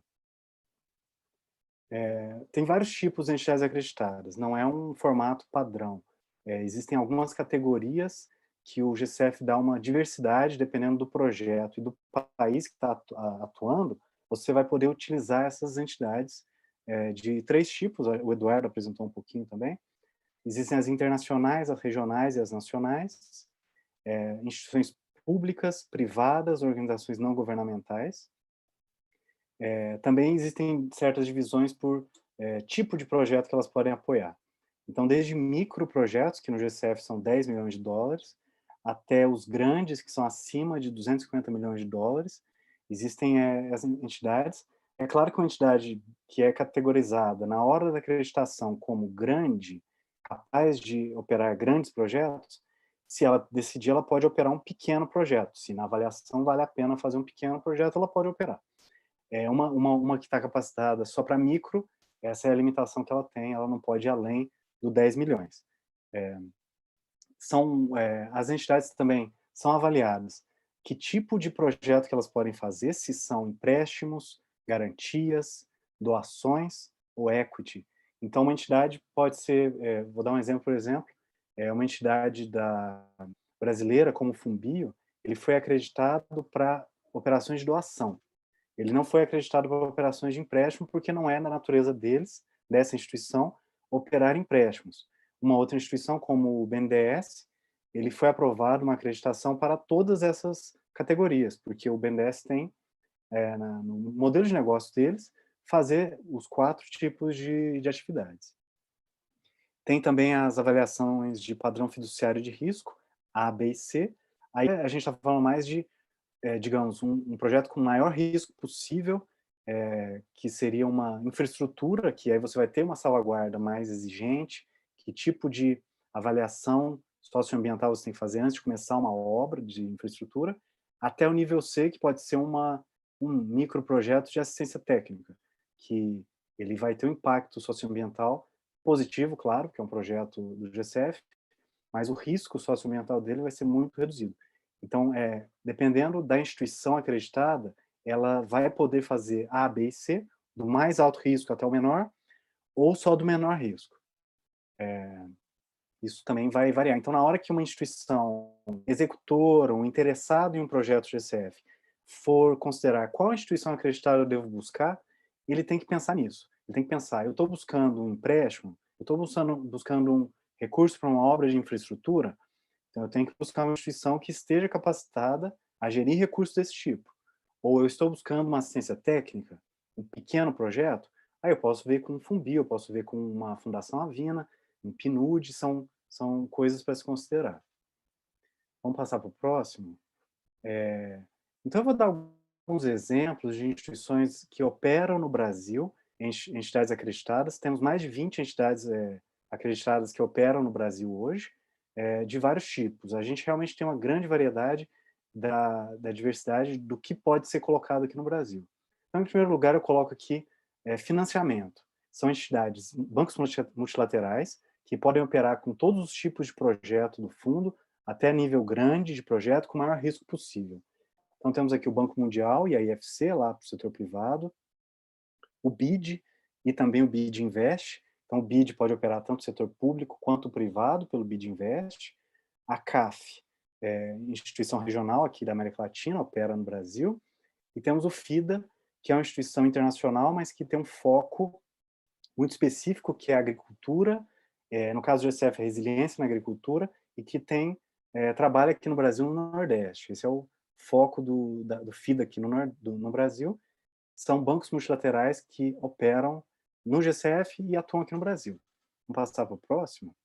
Tem vários tipos de entidades acreditadas, não é um formato padrão. Existem algumas categorias que o GCF dá uma diversidade, dependendo do projeto e do país que está atuando, você vai poder utilizar essas entidades de 3 tipos, o Eduardo apresentou um pouquinho também. Existem as internacionais, as regionais e as nacionais, instituições públicas, privadas, organizações não governamentais. Também existem certas divisões por tipo de projeto que elas podem apoiar. Então, desde microprojetos, que no GCF são 10 milhões de dólares, até os grandes, que são acima de 250 milhões de dólares, existem as entidades. É claro que uma entidade que é categorizada na hora da acreditação como grande, capaz de operar grandes projetos, se ela decidir, ela pode operar um pequeno projeto. Se na avaliação vale a pena fazer um pequeno projeto, ela pode operar. Uma que está capacitada só para micro, Essa é a limitação que ela tem, ela não pode ir além do 10 milhões. As entidades também são avaliadas que tipo de projeto que elas podem fazer, se são empréstimos, garantias, doações ou equity. Então, uma entidade pode ser, vou dar um exemplo, por exemplo, uma entidade brasileira, como o Fumbio, ele foi acreditado para operações de doação. Ele não foi acreditado para operações de empréstimo, porque não é na natureza deles, dessa instituição, operar empréstimos. Uma outra instituição, como o BNDES, ele foi aprovado uma acreditação para todas essas categorias, porque o BNDES tem, no modelo de negócio deles, fazer os 4 tipos de atividades. Tem também as avaliações de padrão fiduciário de risco, A, B e C. Aí a gente está falando mais de, digamos, um projeto com o maior risco possível, que seria uma infraestrutura, que aí você vai ter uma salvaguarda mais exigente, que tipo de avaliação socioambiental você tem que fazer antes de começar uma obra de infraestrutura, até o nível C, que pode ser um microprojeto de assistência técnica, que ele vai ter um impacto socioambiental positivo, claro, que é um projeto do GCF, mas o risco socioambiental dele vai ser muito reduzido. Então, dependendo da instituição acreditada, ela vai poder fazer A, B e C, do mais alto risco até o menor, ou só do menor risco. Isso também vai variar. Então, na hora que uma instituição executora ou interessado em um projeto GCF for considerar qual instituição acreditada eu devo buscar, ele tem que pensar nisso. Ele tem que pensar, eu estou buscando um empréstimo, eu estou buscando um recurso para uma obra de infraestrutura, então eu tenho que buscar uma instituição que esteja capacitada a gerir recursos desse tipo. Ou eu estou buscando uma assistência técnica, um pequeno projeto, aí eu posso ver com um Fumbio, eu posso ver com uma Fundação Avina, um PNUD, são coisas para se considerar. Vamos passar para o próximo? Então eu vou dar alguns exemplos de instituições que operam no Brasil, entidades acreditadas. Temos mais de 20 entidades acreditadas que operam no Brasil hoje, de vários tipos. A gente realmente tem uma grande variedade da diversidade do que pode ser colocado aqui no Brasil. Então, em primeiro lugar, eu coloco aqui financiamento. São entidades, bancos multilaterais, que podem operar com todos os tipos de projeto do fundo, até nível grande de projeto, com o maior risco possível. Então, temos aqui o Banco Mundial e a IFC, lá para o setor privado, o BID e também o BID Invest. Então, o BID pode operar tanto o setor público quanto o privado pelo BID Invest. A CAF, instituição regional aqui da América Latina, opera no Brasil. E temos o FIDA, que é uma instituição internacional, mas que tem um foco muito específico, que é a agricultura, no caso do GCF, resiliência na agricultura, e que trabalha aqui no Brasil, no Nordeste. Esse é o foco do FIDA aqui no Brasil. São bancos multilaterais que operam no GCF e atuam aqui no Brasil. Vamos passar para o próximo.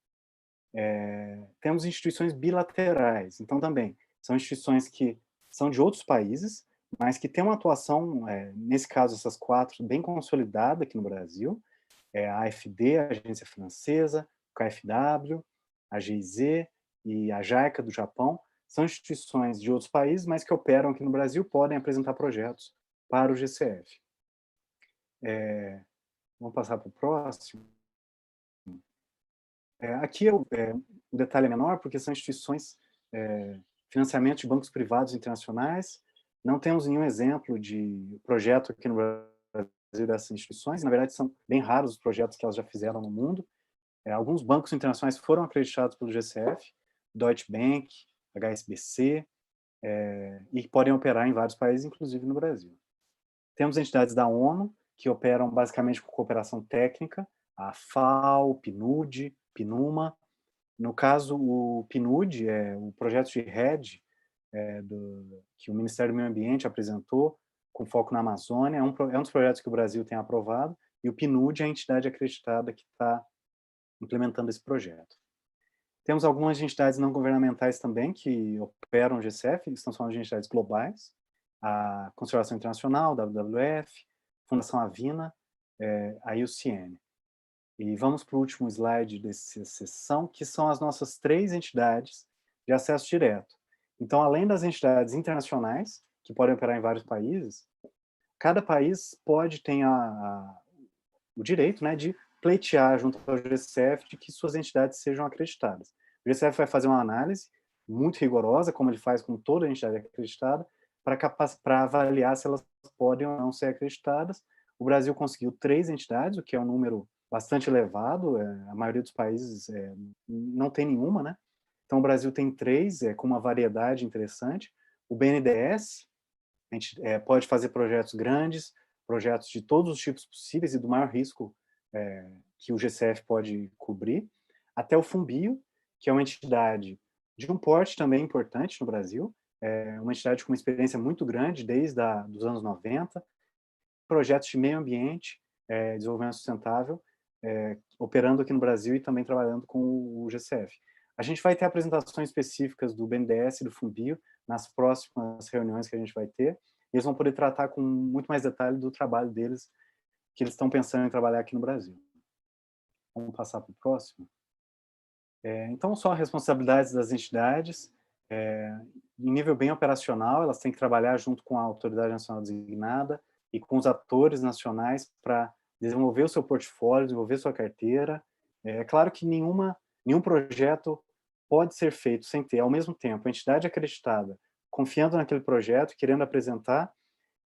Temos instituições bilaterais. Então, também, são instituições que são de outros países, mas que têm uma atuação, nesse caso, essas 4, bem consolidada aqui no Brasil. A AFD, a agência francesa, o KfW, a GIZ e a JICA do Japão, são instituições de outros países, mas que operam aqui no Brasil, podem apresentar projetos para o GCF. Vamos passar para o próximo. Aqui o detalhe é menor, porque são instituições, financiamento de bancos privados internacionais. Não temos nenhum exemplo de projeto aqui no Brasil dessas instituições. Na verdade, são bem raros os projetos que elas já fizeram no mundo. Alguns bancos internacionais foram acreditados pelo GCF, Deutsche Bank, HSBC, e podem operar em vários países, inclusive no Brasil. Temos entidades da ONU, que operam basicamente com cooperação técnica, a FAO, o PNUD, PNUMA. No caso, o PNUD, o projeto de REDD, que o Ministério do Meio Ambiente apresentou, com foco na Amazônia, é um dos projetos que o Brasil tem aprovado, e o PNUD é a entidade acreditada que está implementando esse projeto. Temos algumas entidades não governamentais também que operam o GCF, estamos falando de entidades globais, a Conservação Internacional, WWF, Fundação Avina, a IUCN. E vamos para o último slide dessa sessão, que são as nossas 3 entidades de acesso direto. Então, além das entidades internacionais, que podem operar em vários países, cada país pode ter o direito, né, de pleitear junto ao GCF de que suas entidades sejam acreditadas. O GCF vai fazer uma análise muito rigorosa, como ele faz com toda entidade acreditada, para avaliar se elas podem ou não ser acreditadas. O Brasil conseguiu 3 entidades, o que é um número bastante elevado, a maioria dos países não tem nenhuma, né? Então, o Brasil tem 3, com uma variedade interessante. O BNDES, a gente pode fazer projetos grandes, projetos de todos os tipos possíveis e do maior risco que o GCF pode cobrir, até o Fumbio, que é uma entidade de um porte também importante no Brasil, uma entidade com uma experiência muito grande desde os anos 90, projetos de meio ambiente, desenvolvimento sustentável, operando aqui no Brasil e também trabalhando com o GCF. A gente vai ter apresentações específicas do BNDES e do Fumbio nas próximas reuniões que a gente vai ter. Eles vão poder tratar com muito mais detalhe do trabalho deles, que eles estão pensando em trabalhar aqui no Brasil. Vamos passar para o próximo. Então, só responsabilidades das entidades. Em nível bem operacional, elas têm que trabalhar junto com a Autoridade Nacional Designada e com os atores nacionais para desenvolver o seu portfólio, desenvolver sua carteira. É claro que nenhum projeto pode ser feito sem ter, ao mesmo tempo, a entidade acreditada, confiando naquele projeto, querendo apresentar,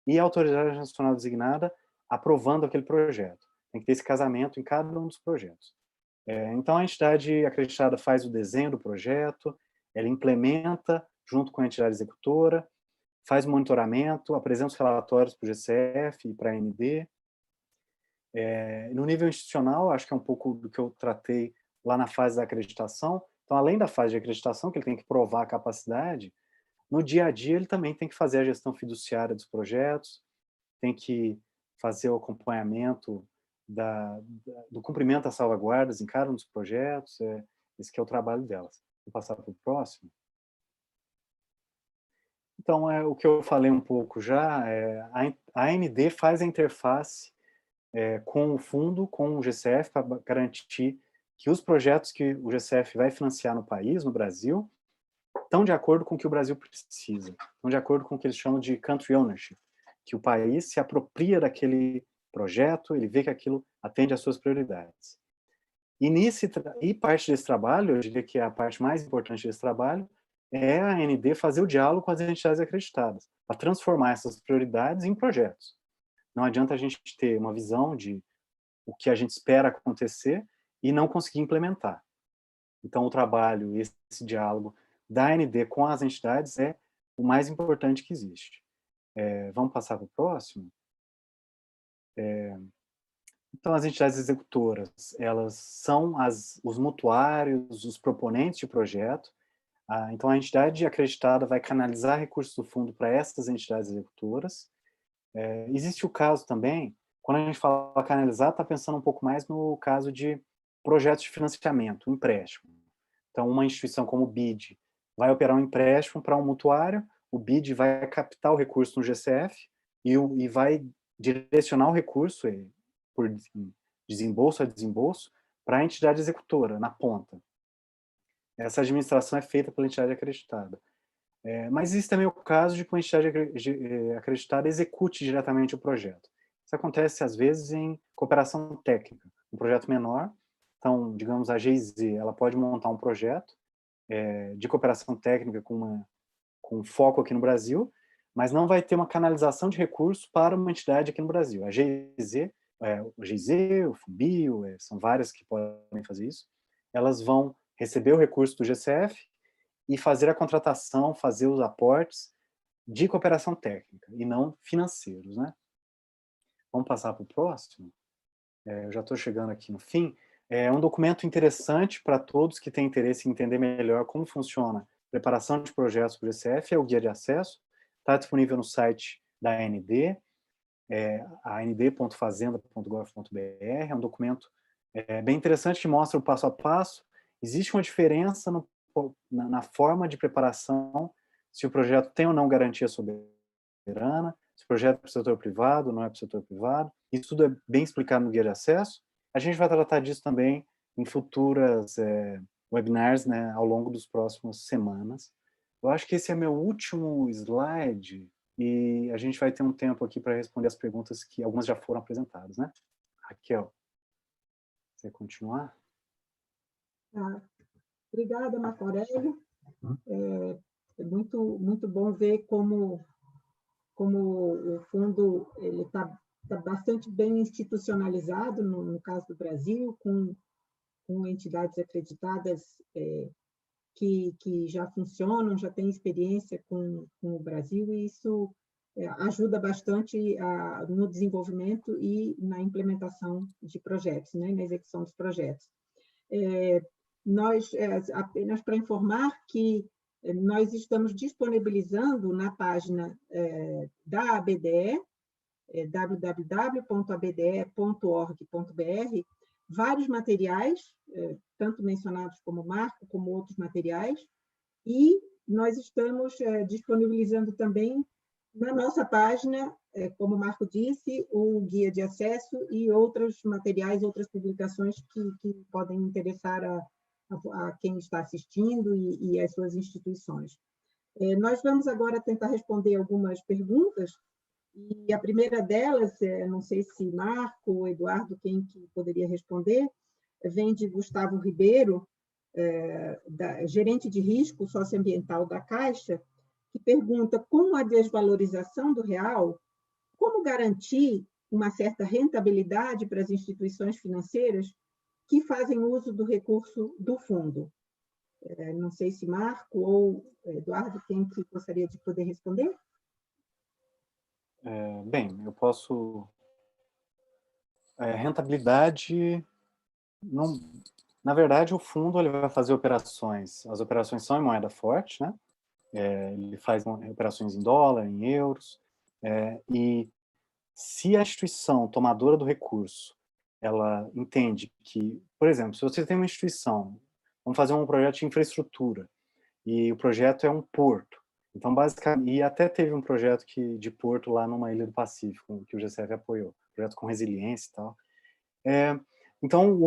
e a Autoridade Nacional Designada aprovando aquele projeto. Tem que ter esse casamento em cada um dos projetos. Então, a entidade acreditada faz o desenho do projeto, ela implementa junto com a entidade executora, faz o monitoramento, apresenta os relatórios para o GCF e para a AND. No nível institucional, acho que é um pouco do que eu tratei lá na fase da acreditação. Então, além da fase de acreditação, que ele tem que provar a capacidade, no dia a dia ele também tem que fazer a gestão fiduciária dos projetos, tem que fazer o acompanhamento do cumprimento das salvaguardas em cada um dos projetos. Esse que é o trabalho delas. Vou passar para o próximo. Então, o que eu falei um pouco já, a AND faz a interface com o fundo, com o GCF, para garantir que os projetos que o GCF vai financiar no país, no Brasil, estão de acordo com o que o Brasil precisa, estão de acordo com o que eles chamam de country ownership, que o país se apropria daquele projeto, ele vê que aquilo atende às suas prioridades. E parte desse trabalho, eu diria que a parte mais importante desse trabalho, é a AND fazer o diálogo com as entidades acreditadas, para transformar essas prioridades em projetos. Não adianta a gente ter uma visão de o que a gente espera acontecer e não conseguir implementar. Então, o trabalho, esse diálogo da AND com as entidades é o mais importante que existe. Vamos passar para o próximo? Então, as entidades executoras, elas são os mutuários, os proponentes de projeto. Então, a entidade acreditada vai canalizar recursos do fundo para essas entidades executoras. Existe o caso também, quando a gente fala canalizar, está pensando um pouco mais no caso de projetos de financiamento, um empréstimo. Então, uma instituição como o BID vai operar um empréstimo para um mutuário, o BID vai captar o recurso no GCF e vai direcionar o recurso por desembolso a desembolso para a entidade executora, na ponta. Essa administração é feita pela entidade acreditada. Mas existe também o caso de que uma entidade acreditada execute diretamente o projeto. Isso acontece, às vezes, em cooperação técnica, um projeto menor. Então, digamos, a GIZ, ela pode montar um projeto de cooperação técnica com foco aqui no Brasil, mas não vai ter uma canalização de recursos para uma entidade aqui no Brasil. A GIZ, o Fumbio, são várias que podem fazer isso, elas vão receber o recurso do GCF e fazer a contratação, fazer os aportes de cooperação técnica e não financeiros, né? Vamos passar para o próximo? Eu já estou chegando aqui no fim. É um documento interessante para todos que têm interesse em entender melhor como funciona a preparação de projetos para o GCF, é o Guia de Acesso, está disponível no site da AND, and.fazenda.gov.br, é um documento bem interessante que mostra o passo a passo. Existe uma diferença na forma de preparação, se o projeto tem ou não garantia soberana, se o projeto é para o setor privado, não é para o setor privado. Isso tudo é bem explicado no Guia de Acesso. A gente vai tratar disso também em futuras webinars, né, ao longo das próximas semanas. Eu acho que esse é meu último slide e a gente vai ter um tempo aqui para responder as perguntas que algumas já foram apresentadas, né? Raquel, você continuar? Obrigada, Marco Aurélio. É muito bom ver como o fundo está bastante bem institucionalizado, no caso do Brasil, com entidades acreditadas que já funcionam, já têm experiência com o Brasil, e isso ajuda bastante no desenvolvimento e na implementação de projetos, né, na execução dos projetos. Nós, apenas para informar que nós estamos disponibilizando na página da ABDE, www.abde.org.br, vários materiais, tanto mencionados como Marco, como outros materiais, e nós estamos disponibilizando também na nossa página, como o Marco disse, o guia de acesso e outros materiais, outras publicações que podem interessar a quem está assistindo e as suas instituições. Nós vamos agora tentar responder algumas perguntas, e a primeira delas, não sei se Marco ou Eduardo, quem que poderia responder, vem de Gustavo Ribeiro, gerente de risco socioambiental da Caixa, que pergunta: com a desvalorização do real, como garantir uma certa rentabilidade para as instituições financeiras que fazem uso do recurso do fundo? Não sei se Marco ou Eduardo, quem que gostaria de poder responder? Bem, eu posso... rentabilidade... Não, na verdade, o fundo ele vai fazer operações. As operações são em moeda forte, né? Ele faz operações em dólar, em euros. E se a instituição tomadora do recurso, ela entende que, por exemplo, se você tem uma instituição, vamos fazer um projeto de infraestrutura, e o projeto é um porto. Então, basicamente, e até teve um projeto de porto lá numa ilha do Pacífico, que o GCF apoiou, projeto com resiliência e tal. Então,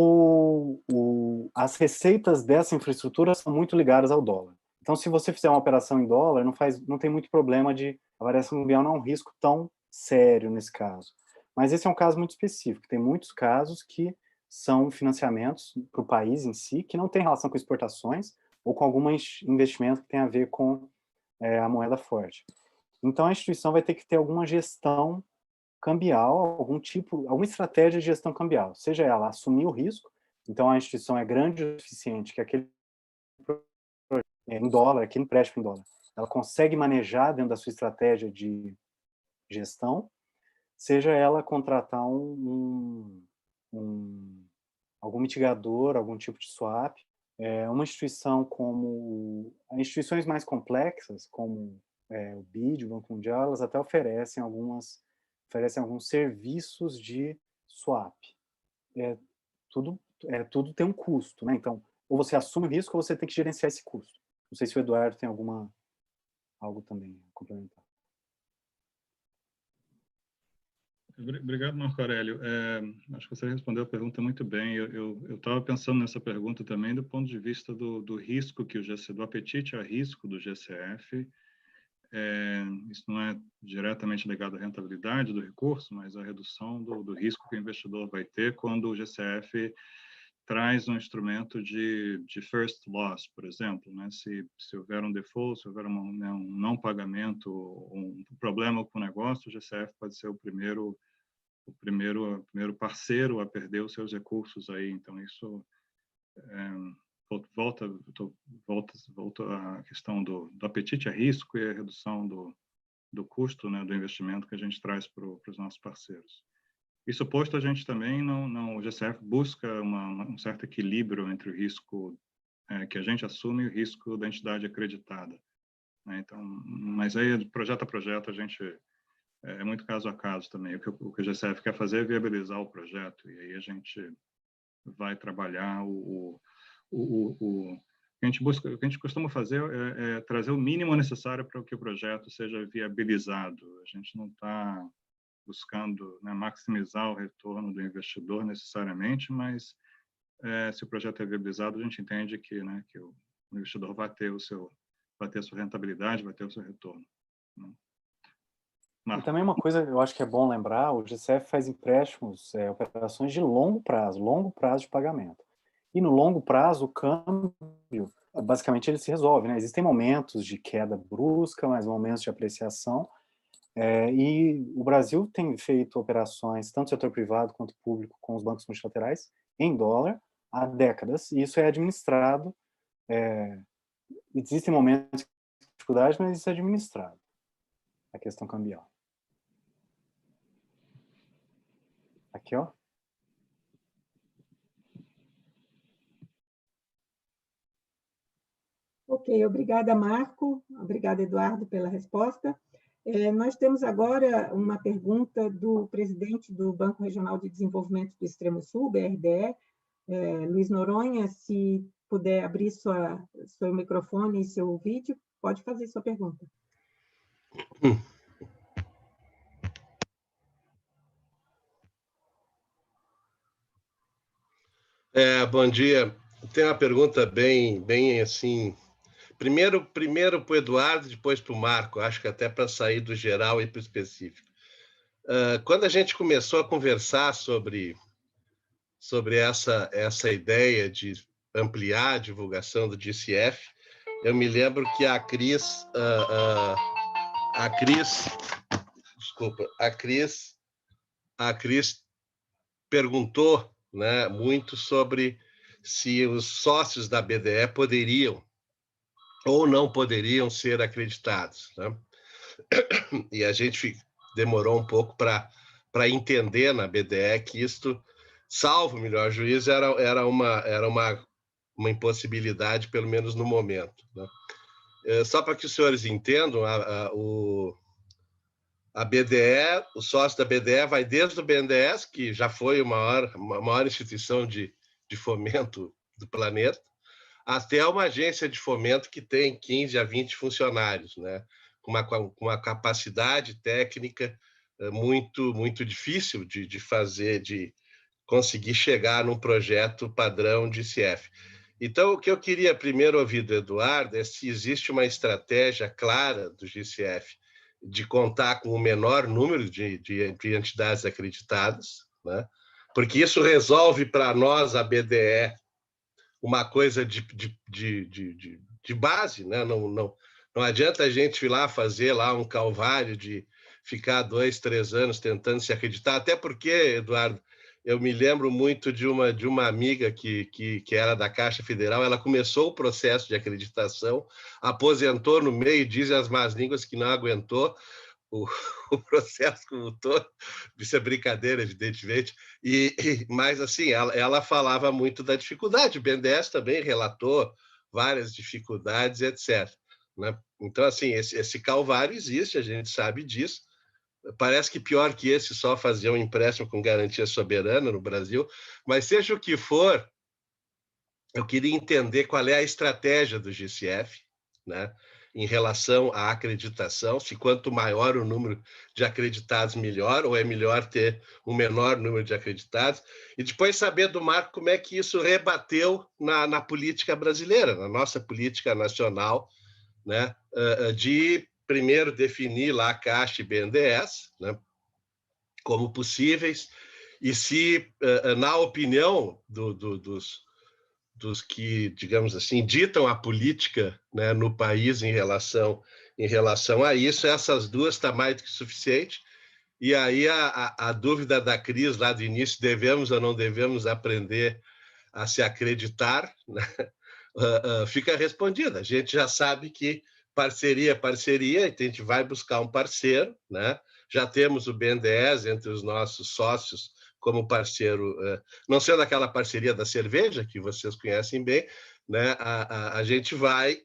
as receitas dessa infraestrutura são muito ligadas ao dólar. Então, se você fizer uma operação em dólar, não tem muito problema a variação cambial não é um risco tão sério nesse caso. Mas esse é um caso muito específico. Tem muitos casos que são financiamentos para o país em si, que não tem relação com exportações ou com algum investimento que tem a ver com a moeda forte. Então, a instituição vai ter que ter alguma gestão cambial, alguma estratégia de gestão cambial, seja ela assumir o risco, então a instituição é grande o suficiente que aquele em dólar, aquele empréstimo em dólar, ela consegue manejar dentro da sua estratégia de gestão, seja ela contratar algum mitigador, algum tipo de swap. Uma instituição instituições mais complexas, como o BID, o Banco Mundial, elas até oferecem alguns serviços de swap. Tudo tem um custo, né? Então, ou você assume o risco ou você tem que gerenciar esse custo. Não sei se o Eduardo tem algo também a complementar. Obrigado, Marco Aurélio. Acho que você respondeu a pergunta muito bem. Eu estava pensando nessa pergunta também do ponto de vista do risco que do apetite a risco do GCF. Isso não é diretamente ligado à rentabilidade do recurso, mas à redução do risco que o investidor vai ter quando o GCF traz um instrumento de first loss, por exemplo, né? Se houver um default, se houver um não pagamento, um problema com o negócio, o GCF pode ser o primeiro parceiro a perder os seus recursos aí. Então, isso volta à questão do apetite a risco e a redução do custo, né, do investimento que a gente traz para os nossos parceiros. Isso posto, a gente também o GCF busca um certo equilíbrio entre o risco que a gente assume e o risco da entidade acreditada, né? Então, mas aí, de projeto a projeto, a gente é muito caso a caso também. O que o GCF quer fazer é viabilizar o projeto, e aí a gente vai trabalhar o que a gente busca, o que a gente costuma fazer é trazer o mínimo necessário para que o projeto seja viabilizado. A gente não está buscando, né, maximizar o retorno do investidor necessariamente, mas se o projeto é viabilizado, a gente entende que, né, que o investidor vai ter a sua rentabilidade, vai ter o seu retorno, né? E também uma coisa eu acho que é bom lembrar, o GCF faz empréstimos, operações de longo prazo de pagamento. E no longo prazo, o câmbio, basicamente, ele se resolve, né? Existem momentos de queda brusca, mas momentos de apreciação, e o Brasil tem feito operações, tanto setor privado quanto público, com os bancos multilaterais, em dólar, há décadas, e isso é administrado. Existem momentos de dificuldade, mas isso é administrado, a questão cambial. Aqui, ó. Ok, obrigada, Marco. Obrigada, Eduardo, pela resposta. Nós temos agora uma pergunta do presidente do Banco Regional de Desenvolvimento do Extremo Sul, BRDE, Luiz Noronha. Se puder abrir seu microfone e seu vídeo, pode fazer sua pergunta. Bom dia. Tem uma pergunta bem assim. Primeiro para o Eduardo, depois para o Marco. Acho que até para sair do geral e para o específico. Quando a gente começou a conversar sobre essa ideia de ampliar a divulgação do DCF, eu me lembro que a Cris perguntou, né, muito sobre se os sócios da BDE poderiam ou não poderiam ser acreditados, né? E a gente demorou um pouco para entender na BDE que isto, salvo o melhor juízo, era uma impossibilidade, pelo menos no momento, né? Só para que os senhores entendam, a BDE, o sócio da BDE vai desde o BNDES, que já foi a maior instituição de fomento do planeta, até uma agência de fomento que tem 15 a 20 funcionários, né? Com uma capacidade técnica muito difícil de fazer, de conseguir chegar num projeto padrão de ICF. Então, o que eu queria primeiro ouvir do Eduardo é se existe uma estratégia clara do GCF de contar com o menor número de entidades acreditadas, né? Porque isso resolve para nós, a BDE, uma coisa de base, né? Não adianta a gente ir lá fazer lá um calvário de ficar 2, 3 anos tentando se acreditar, até porque, Eduardo, eu me lembro muito de uma amiga que era da Caixa Federal. Ela começou o processo de acreditação, aposentou no meio, dizem as más línguas que não aguentou o processo como todo. Isso é brincadeira, evidentemente, mas assim, ela falava muito da dificuldade. O BNDES também relatou várias dificuldades, etc., né? Então, assim, esse calvário existe, a gente sabe disso. Parece que pior que esse só fazer um empréstimo com garantia soberana no Brasil, mas seja o que for, eu queria entender qual é a estratégia do GCF, né, em relação à acreditação, se quanto maior o número de acreditados, melhor, ou é melhor ter um menor número de acreditados, e depois saber do Marco como é que isso rebateu na política brasileira, na nossa política nacional, né, de primeiro definir lá a Caixa e BNDES, né, como possíveis, e se, na opinião dos que, digamos assim, ditam a política, né, no país em relação a isso, essas duas está mais do que suficiente. E aí a dúvida da Cris lá do início, devemos ou não devemos aprender a se acreditar, né, fica respondida. A gente já sabe que parceria, e a gente vai buscar um parceiro, né? Já temos o BNDES entre os nossos sócios como parceiro, não sendo aquela parceria da cerveja, que vocês conhecem bem, né? A gente vai,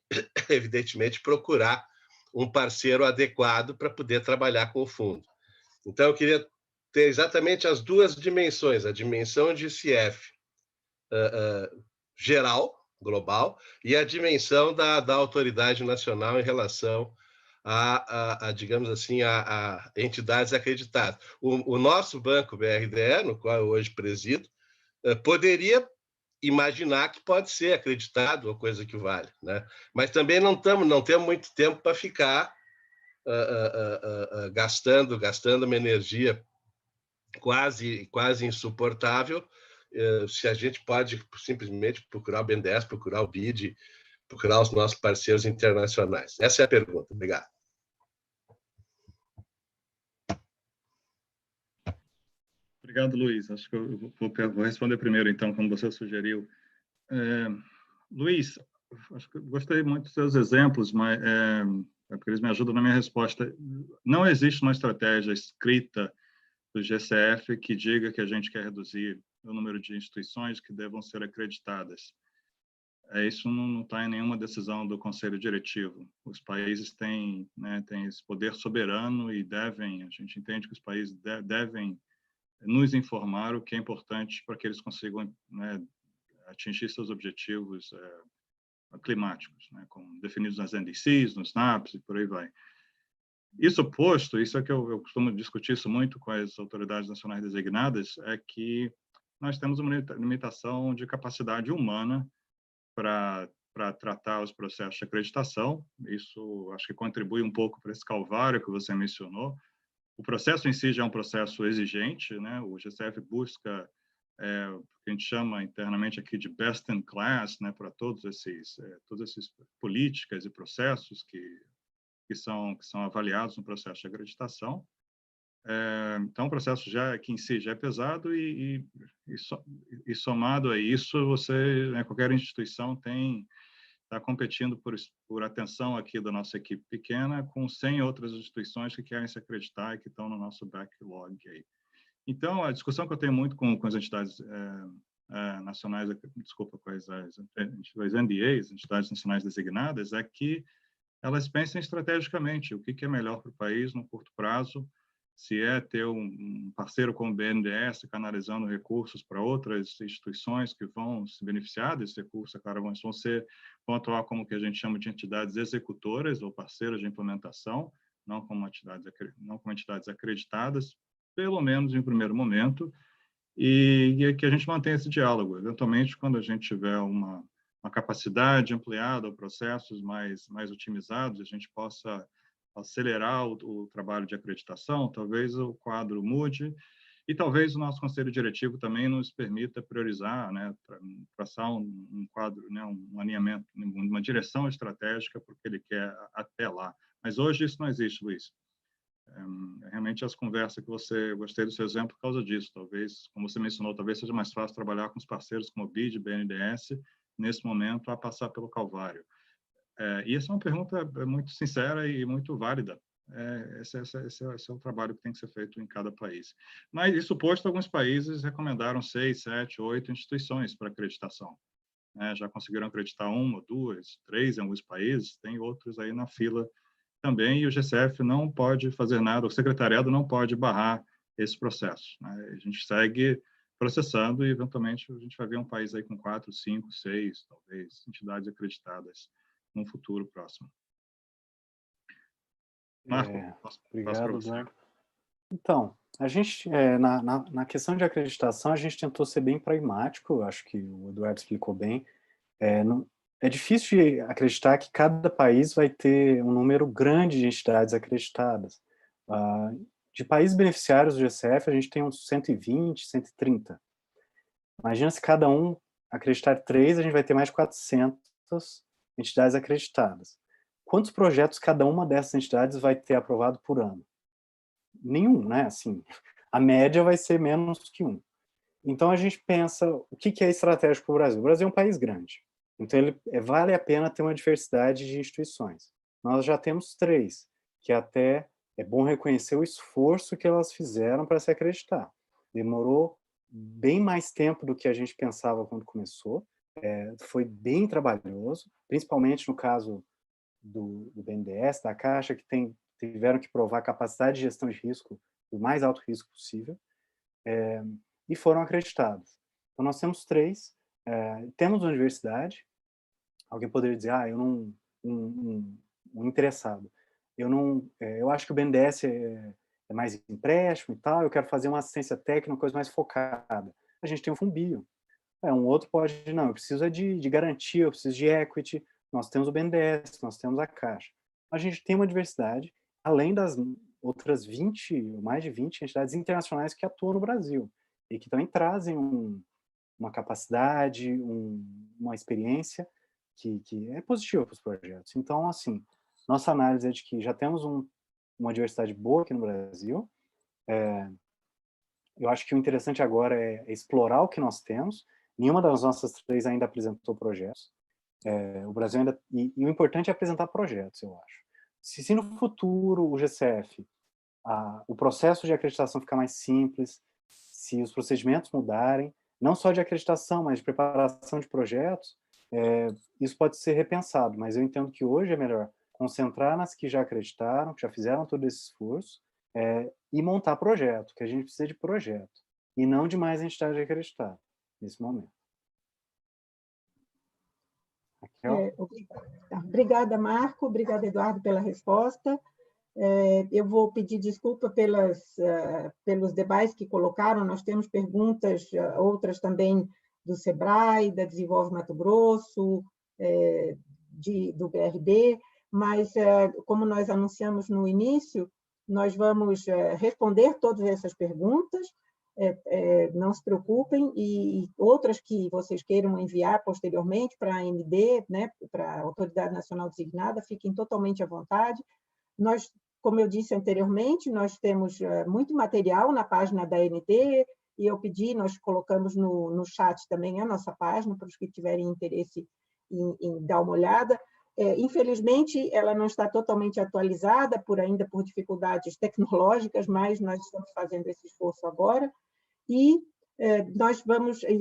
evidentemente, procurar um parceiro adequado para poder trabalhar com o fundo. Então, eu queria ter exatamente as duas dimensões, a dimensão de ICF geral, global, e a dimensão da autoridade nacional em relação digamos assim, a entidades acreditadas. O nosso banco, BRDE, no qual eu hoje presido, poderia imaginar que pode ser acreditado, ou coisa que vale, né? Mas também não temos muito tempo para ficar gastando uma energia quase insuportável, se a gente pode simplesmente procurar o BNDES, procurar o BID, procurar os nossos parceiros internacionais. Essa é a pergunta. Obrigado. Obrigado, Luiz. Acho que eu vou responder primeiro, então, como você sugeriu. Luiz, acho que eu gostei muito dos seus exemplos, mas porque eles me ajudam na minha resposta. Não existe uma estratégia escrita do GCF que diga que a gente quer reduzir o número de instituições que devam ser acreditadas. Isso não está em nenhuma decisão do Conselho Diretivo. Os países têm esse poder soberano e devem, a gente entende que os países devem nos informar o que é importante para que eles consigam atingir seus objetivos climáticos, como definidos nas NDCs, nos NAPs e por aí vai. Isso posto, isso é que eu costumo discutir isso muito com as autoridades nacionais designadas, é que nós temos uma limitação de capacidade humana para tratar os processos de acreditação. Isso acho que contribui um pouco para esse calvário que você mencionou. O processo em si já é um processo exigente, O GCF busca o que a gente chama internamente aqui de best in class, para todas essas políticas e processos que são avaliados no processo de acreditação. Então, o processo que em si já é pesado e somado a isso, qualquer instituição está competindo por atenção aqui da nossa equipe pequena com 100 outras instituições que querem se acreditar e que estão no nosso backlog aí. Então, a discussão que eu tenho muito com as entidades nacionais, desculpa, com as NDAs, entidades nacionais designadas, é que elas pensem estrategicamente o que é melhor para o país no curto prazo, se é ter um parceiro como o BNDES canalizando recursos para outras instituições que vão se beneficiar desse recurso, claro, vão atuar como o que a gente chama de entidades executoras ou parceiras de implementação, não como entidades acreditadas, pelo menos em um primeiro momento, e que a gente mantenha esse diálogo. Eventualmente, quando a gente tiver uma capacidade ampliada, ou processos mais otimizados, a gente possa acelerar o trabalho de acreditação, talvez o quadro mude, e talvez o nosso conselho diretivo também nos permita priorizar, traçar um quadro, um alinhamento, uma direção estratégica para o que ele quer até lá. Mas hoje isso não existe, Luiz. Realmente as conversas que gostei do seu exemplo por causa disso. Talvez, como você mencionou, talvez seja mais fácil trabalhar com os parceiros como o BID, BNDES, nesse momento, a passar pelo calvário. E essa é uma pergunta muito sincera e muito válida. Esse é o trabalho que tem que ser feito em cada país. Mas, isso posto, alguns países recomendaram 6, 7, 8 instituições para acreditação. Já conseguiram acreditar 1, 2, 3 em alguns países, tem outros aí na fila também, e o GCF não pode fazer nada, o secretariado não pode barrar esse processo. A gente segue processando e, eventualmente, a gente vai ver um país aí com 4, 5, 6, talvez, entidades acreditadas num futuro próximo. Marco, obrigado, Eduardo. Então, a gente, na questão de acreditação, a gente tentou ser bem pragmático, acho que o Eduardo explicou bem. É difícil de acreditar que cada país vai ter um número grande de entidades acreditadas. De países beneficiários do GCF, a gente tem uns 120, 130. Imagina se cada um acreditar 3, a gente vai ter mais de 400 entidades acreditadas. Quantos projetos cada uma dessas entidades vai ter aprovado por ano? Nenhum, né? Assim, a média vai ser menos que 1. Então, a gente pensa, o que é estratégico para o Brasil? O Brasil é um país grande. Então, vale a pena ter uma diversidade de instituições. Nós já temos 3, que até é bom reconhecer o esforço que elas fizeram para se acreditar. Demorou bem mais tempo do que a gente pensava quando começou. Foi bem trabalhoso, principalmente no caso do BNDES, da Caixa, que tiveram que provar capacidade de gestão de risco, o mais alto risco possível, e foram acreditados. Então, nós temos 3, temos uma diversidade. Alguém poderia dizer, eu não, um interessado, eu acho que o BNDES é mais empréstimo e tal, eu quero fazer uma assistência técnica, uma coisa mais focada. A gente tem um Fumbio. Um outro pode, não, eu preciso de garantia, eu preciso de equity, nós temos o BNDES, nós temos a Caixa. A gente tem uma diversidade além das outras 20, ou mais de 20 entidades internacionais que atuam no Brasil e que também trazem uma capacidade, uma experiência que é positiva para os projetos. Então, assim, nossa análise é de que já temos uma diversidade boa aqui no Brasil. Eu acho que o interessante agora é explorar o que nós temos. Nenhuma das nossas 3 ainda apresentou projetos. O Brasil ainda... E o importante é apresentar projetos, eu acho. Se no futuro o GCF, o processo de acreditação ficar mais simples, se os procedimentos mudarem, não só de acreditação, mas de preparação de projetos, isso pode ser repensado, mas eu entendo que hoje é melhor concentrar nas que já acreditaram, que já fizeram todo esse esforço, e montar projeto, que a gente precisa de projeto, e não de mais entidade acreditada, nesse momento. Obrigada, Marco. Obrigada, Eduardo, pela resposta. Eu vou pedir desculpa pelos demais que colocaram. Nós temos perguntas, outras também do SEBRAE, da Desenvolve Mato Grosso, do BRB, mas, como nós anunciamos no início, nós vamos responder todas essas perguntas, não se preocupem, e outras que vocês queiram enviar posteriormente para a AND, né, para a Autoridade Nacional Designada, fiquem totalmente à vontade. Nós, como eu disse anteriormente, nós temos muito material na página da AND, e eu pedi, nós colocamos no chat também a nossa página, para os que tiverem interesse em dar uma olhada. Infelizmente, ela não está totalmente atualizada, ainda por dificuldades tecnológicas, mas nós estamos fazendo esse esforço agora, e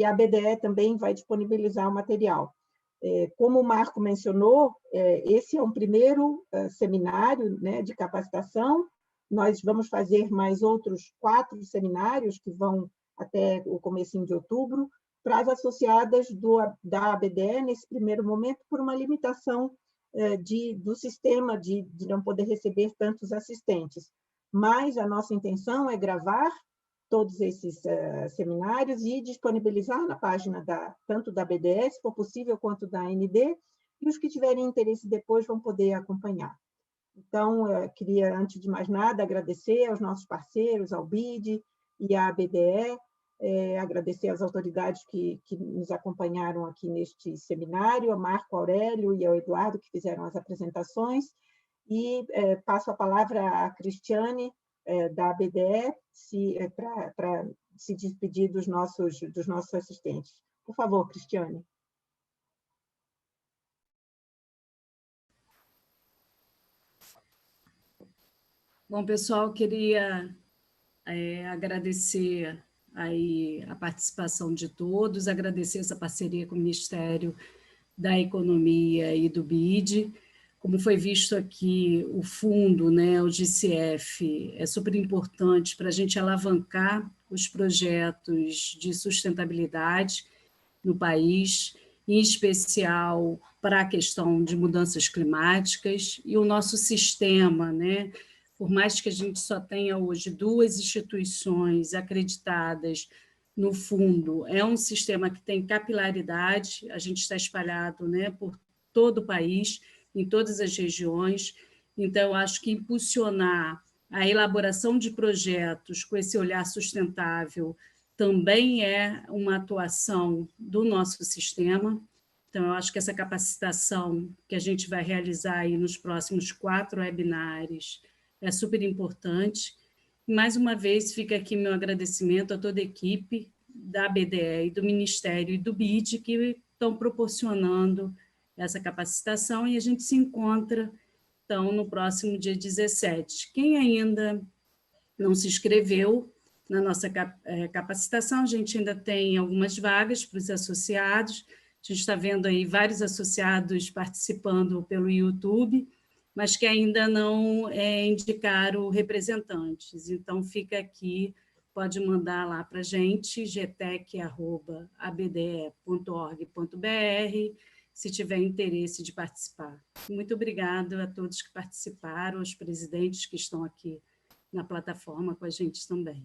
a ABDE também vai disponibilizar o material. Como o Marco mencionou, esse é um primeiro seminário, né, de capacitação. Nós vamos fazer mais outros 4 seminários que vão até o comecinho de outubro, para as associadas da ABDE, nesse primeiro momento, por uma limitação do sistema de não poder receber tantos assistentes. Mas a nossa intenção é gravar todos esses seminários e disponibilizar na página tanto da ABDE, se for possível, quanto da AND, e os que tiverem interesse depois vão poder acompanhar. Então, queria, antes de mais nada, agradecer aos nossos parceiros, ao BID e à ABDE, agradecer às autoridades que nos acompanharam aqui neste seminário, ao Marco Aurélio e ao Eduardo, que fizeram as apresentações, e passo a palavra à Cristiane, da ABDE, para se despedir dos nossos assistentes. Por favor, Cristiane. Bom, pessoal, queria agradecer aí a participação de todos, agradecer essa parceria com o Ministério da Economia e do BID. Como foi visto aqui, o fundo, né, o GCF, é super importante para a gente alavancar os projetos de sustentabilidade no país, em especial para a questão de mudanças climáticas, e o nosso sistema, né, por mais que a gente só tenha hoje 2 instituições acreditadas no fundo, é um sistema que tem capilaridade, a gente está espalhado, né, por todo o país, em todas as regiões, então acho que impulsionar a elaboração de projetos com esse olhar sustentável também é uma atuação do nosso sistema. Então, eu acho que essa capacitação que a gente vai realizar aí nos próximos 4 webinários é super importante. Mais uma vez, fica aqui meu agradecimento a toda a equipe da ABDE e do Ministério e do BID que estão proporcionando essa capacitação, e a gente se encontra, então, no próximo dia 17. Quem ainda não se inscreveu na nossa capacitação, a gente ainda tem algumas vagas para os associados, a gente está vendo aí vários associados participando pelo YouTube, mas que ainda não indicaram representantes. Então, fica aqui, pode mandar lá para a gente, gtec@abde.org.br, se tiver interesse de participar. Muito obrigada a todos que participaram, aos presidentes que estão aqui na plataforma com a gente também.